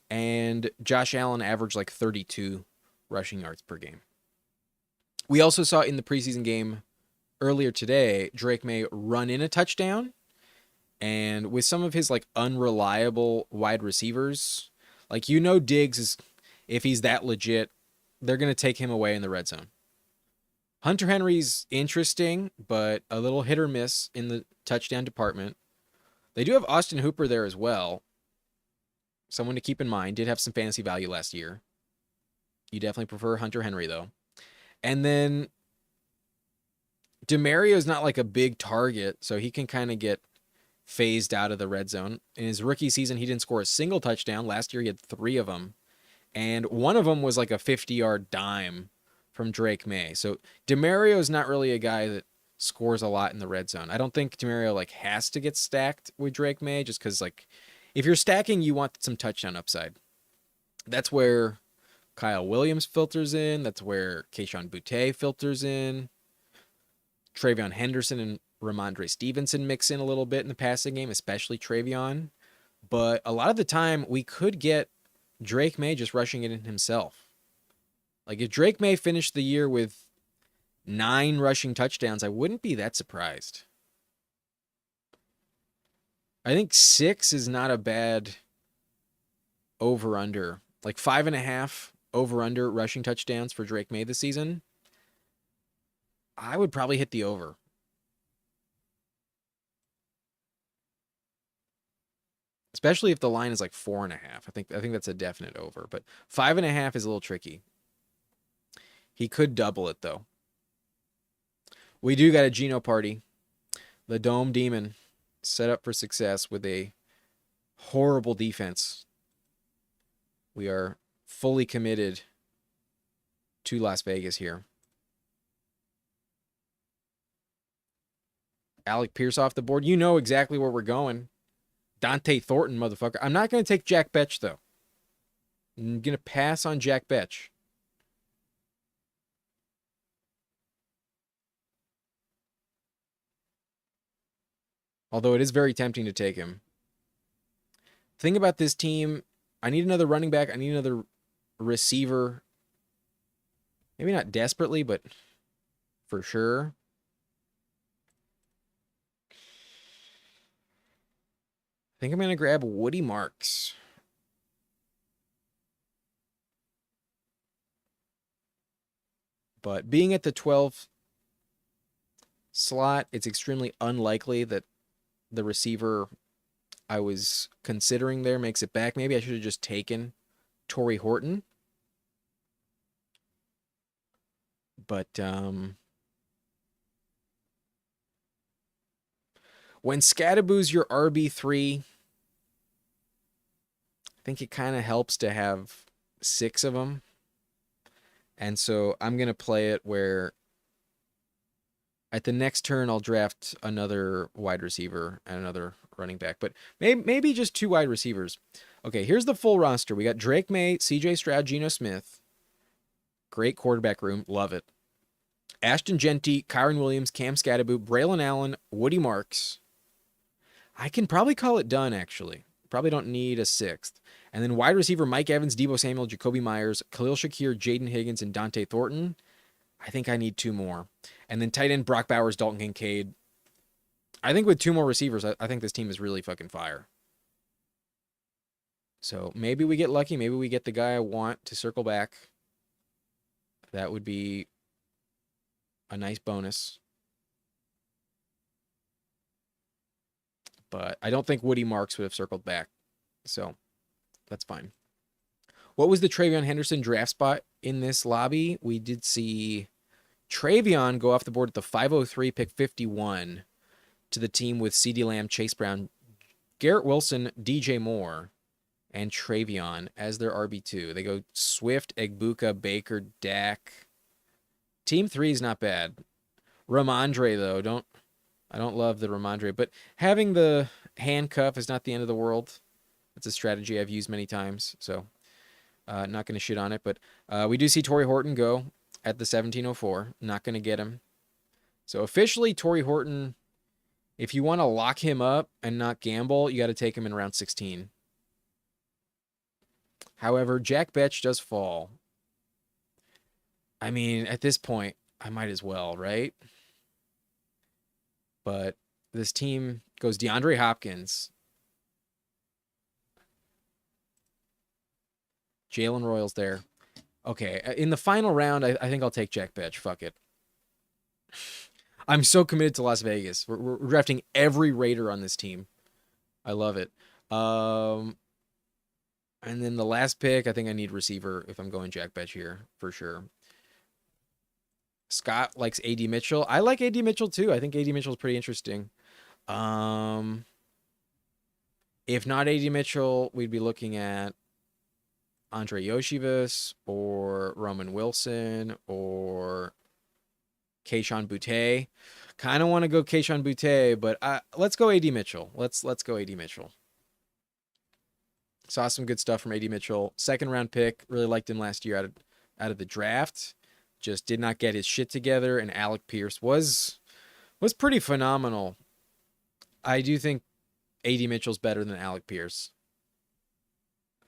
and Josh Allen averaged like 32 rushing yards per game. We also saw in the preseason game earlier today, Drake May run in a touchdown, and with some of his like unreliable wide receivers, like Diggs is, if he's that legit, they're going to take him away in the red zone. Hunter Henry's interesting, but a little hit or miss in the touchdown department. They do have Austin Hooper there as well. Someone to keep in mind. Did have some fantasy value last year. You definitely prefer Hunter Henry, though. And then Demario's not like a big target, so he can kind of get phased out of the red zone. In his rookie season, he didn't score a single touchdown. Last year, he had 3 of them. And one of them was like a 50-yard dime from Drake May. So Demario is not really a guy that scores a lot in the red zone. I don't think Demario like has to get stacked with Drake May, just because like if you're stacking, you want some touchdown upside. That's where Kyle Williams filters in. That's where Kayshon Boutte filters in. Travion Henderson and Ramondre Stevenson mix in a little bit in the passing game, especially Travion. But a lot of the time, we could get Drake May just rushing it in himself. Like if Drake May finished the year with 9 rushing touchdowns, I wouldn't be that surprised. I think 6 is not a bad over-under. Like 5.5 over-under rushing touchdowns for Drake May this season. I would probably hit the over. Especially if the line is like 4.5. I think that's a definite over. But 5.5 is a little tricky. He could double it though. We do got a Geno party. The Dome Demon set up for success with a horrible defense. We are fully committed to Las Vegas here. Alec Pierce off the board. You know exactly where we're going. Dante Thornton, motherfucker. I'm not going to take Jack Betch, though. I'm going to pass on Jack Betch. Although it is very tempting to take him. Thing about this team, I need another running back. I need another receiver. Maybe not desperately, but for sure. I think I'm going to grab Woody Marks. But being at the 12th slot, it's extremely unlikely that the receiver I was considering there makes it back. Maybe I should have just taken Torrey Horton. But when Scadaboo's your RB3, I think it kind of helps to have 6 of them. And so I'm going to play it where at the next turn I'll draft another wide receiver and another running back. But maybe just 2 wide receivers. Okay, here's the full roster. We got Drake May, CJ Stroud, Geno Smith. Great quarterback room. Love it. Ashton Genty, Kyron Williams, Cam Scadaboo, Braylon Allen, Woody Marks. I can probably call it done, actually. Probably don't need a 6th. And then wide receiver Mike Evans, Deebo Samuel, Jacoby Myers, Khalil Shakir, Jaden Higgins, and Dante Thornton. I think I need 2 more. And then tight end Brock Bowers, Dalton Kincaid. I think with two more receivers, I think this team is really fucking fire. So maybe we get lucky. Maybe we get the guy I want to circle back. That would be a nice bonus. But I don't think Woody Marks would have circled back. So that's fine. What was the Travion Henderson draft spot in this lobby? We did see Travion go off the board at the 503, pick 51 to the team with CeeDee Lamb, Chase Brown, Garrett Wilson, DJ Moore, and Travion as their RB2. They go Swift, Egbuka, Baker, Dak. Team 3 is not bad. Ramondre, though, I don't love the Ramondre, but having the handcuff is not the end of the world. It's a strategy I've used many times, so not going to shit on it. But we do see Torrey Horton go at the 1704. Not going to get him. So officially, Torrey Horton, if you want to lock him up and not gamble, you got to take him in round 16. However, Jack Betch does fall. I mean, at this point, I might as well, right? But this team goes DeAndre Hopkins, Jalen Royals there. Okay, in the final round, I think I'll take Jack Betch. Fuck it. I'm so committed to Las Vegas. We're drafting every Raider on this team. I love it. And then the last pick, I think I need receiver if I'm going Jack Betch here, for sure. Scott likes A.D. Mitchell. I like A.D. Mitchell too. I think A.D. Mitchell is pretty interesting. If not A.D. Mitchell, we'd be looking at Andre Yoshivas or Roman Wilson or Kayshon Boutte. Kind of want to go Kayshon Boutte, but let's go A.D. Mitchell. Let's go A.D. Mitchell. Saw some good stuff from A.D. Mitchell. Second round pick. Really liked him last year out of the draft. Just did not get his shit together, and Alec Pierce was pretty phenomenal. I do think A.D. Mitchell's better than Alec Pierce.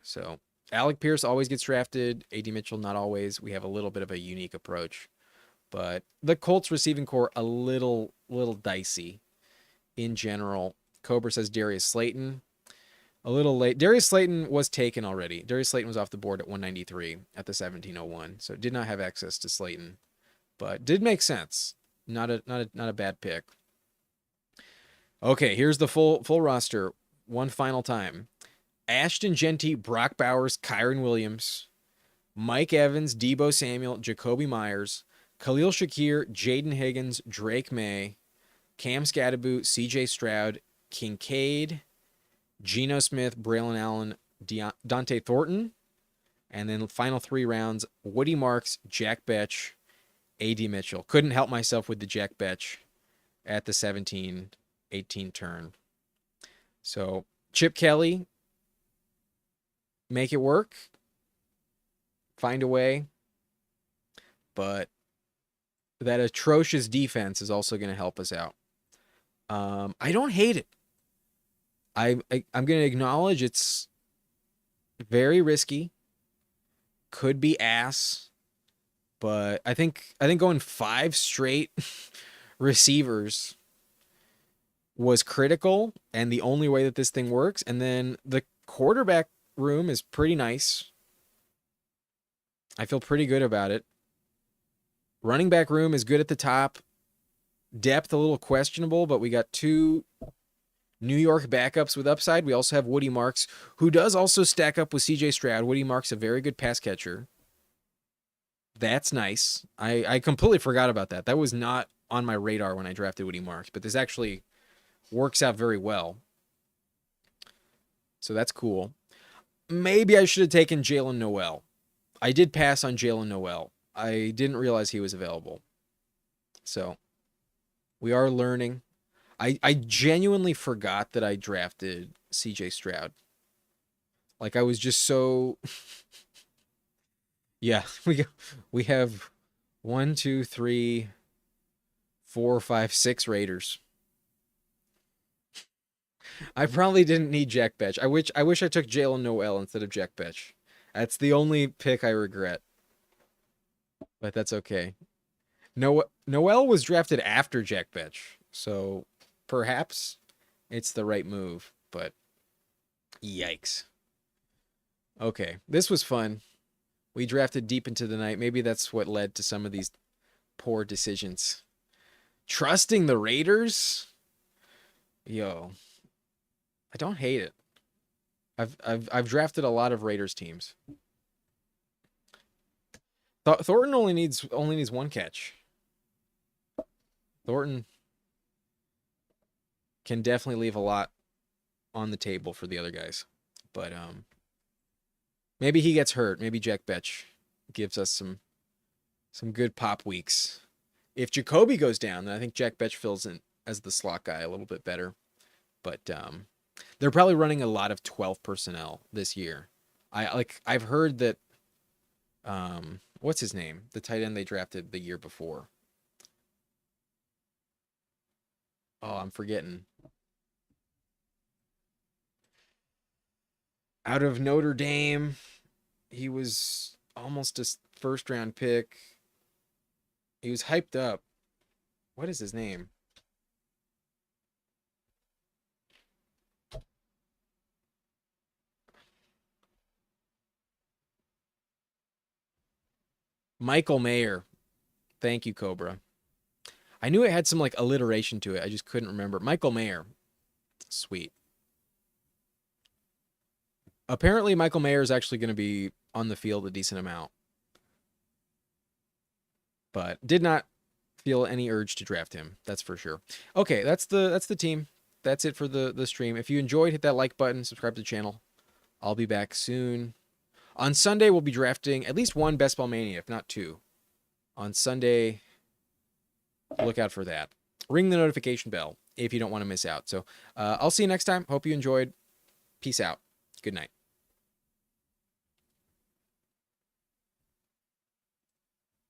So Alec Pierce always gets drafted. A.D. Mitchell not always. We have a little bit of a unique approach. But the Colts receiving core a little dicey in general. Cobra says Darius Slayton. A little late. Darius Slayton was taken already. Darius Slayton was off the board at 193 at the 1701. So did not have access to Slayton. But did make sense. Not a bad pick. Okay, here's the full roster. One final time. Ashton Jeanty, Brock Bowers, Kyron Williams, Mike Evans, Deebo Samuel, Jacoby Myers, Khalil Shakir, Jaden Higgins, Drake May, Cam Scatterboot, CJ Stroud, Kincaid, Geno Smith, Braylon Allen, Dante Thornton, and then final 3 rounds, Woody Marks, Jack Betch, A.D. Mitchell. Couldn't help myself with the Jack Betch at the 17-18 turn. So Chip Kelly, make it work. Find a way. But that atrocious defense is also going to help us out. I don't hate it. I'm going to acknowledge it's very risky. Could be ass. But I think going 5 straight receivers was critical and the only way that this thing works. And then the quarterback room is pretty nice. I feel pretty good about it. Running back room is good at the top. Depth a little questionable, but we got 2 New York backups with upside. We also have Woody Marks, who does also stack up with CJ Stroud. Woody Marks, a very good pass catcher. That's nice. I completely forgot about that. That was not on my radar when I drafted Woody Marks, but this actually works out very well. So that's cool. Maybe I should have taken Jalen Noel. I did pass on Jalen Noel. I didn't realize he was available. So we are learning. I genuinely forgot that I drafted CJ Stroud. Like I was just so yeah, we have 1, 2, 3, 4, 5, 6 Raiders. I probably didn't need Jack Betch. I wish I took Jalen Noel instead of Jack Betch. That's the only pick I regret. But that's okay. Noel was drafted after Jack Betch, so perhaps it's the right move, but yikes. Okay, this was fun. We drafted deep into the night. Maybe that's what led to some of these poor decisions. Trusting the Raiders? Yo, I don't hate it. I've drafted a lot of Raiders teams. Thornton only needs one catch. Thornton can definitely leave a lot on the table for the other guys. But maybe he gets hurt. Maybe Jack Betch gives us some good pop weeks. If Jacoby goes down, then I think Jack Betch fills in as the slot guy a little bit better. But they're probably running a lot of 12 personnel this year. I've heard that what's his name? The tight end they drafted the year before. Oh, I'm forgetting. Out of Notre Dame, he was almost a first round pick. He was hyped up. What is his name? Michael Mayer. Thank you, Cobra. I knew it had some like alliteration to it. I just couldn't remember. Michael Mayer. Sweet. Apparently, Michael Mayer is actually going to be on the field a decent amount, but did not feel any urge to draft him. That's for sure. Okay, that's the team. That's it for the stream. If you enjoyed, hit that like button, subscribe to the channel. I'll be back soon. On Sunday, we'll be drafting at least one Best Ball Mania, if not two. On Sunday, look out for that. Ring the notification bell if you don't want to miss out. So I'll see you next time. Hope you enjoyed. Peace out. Good night.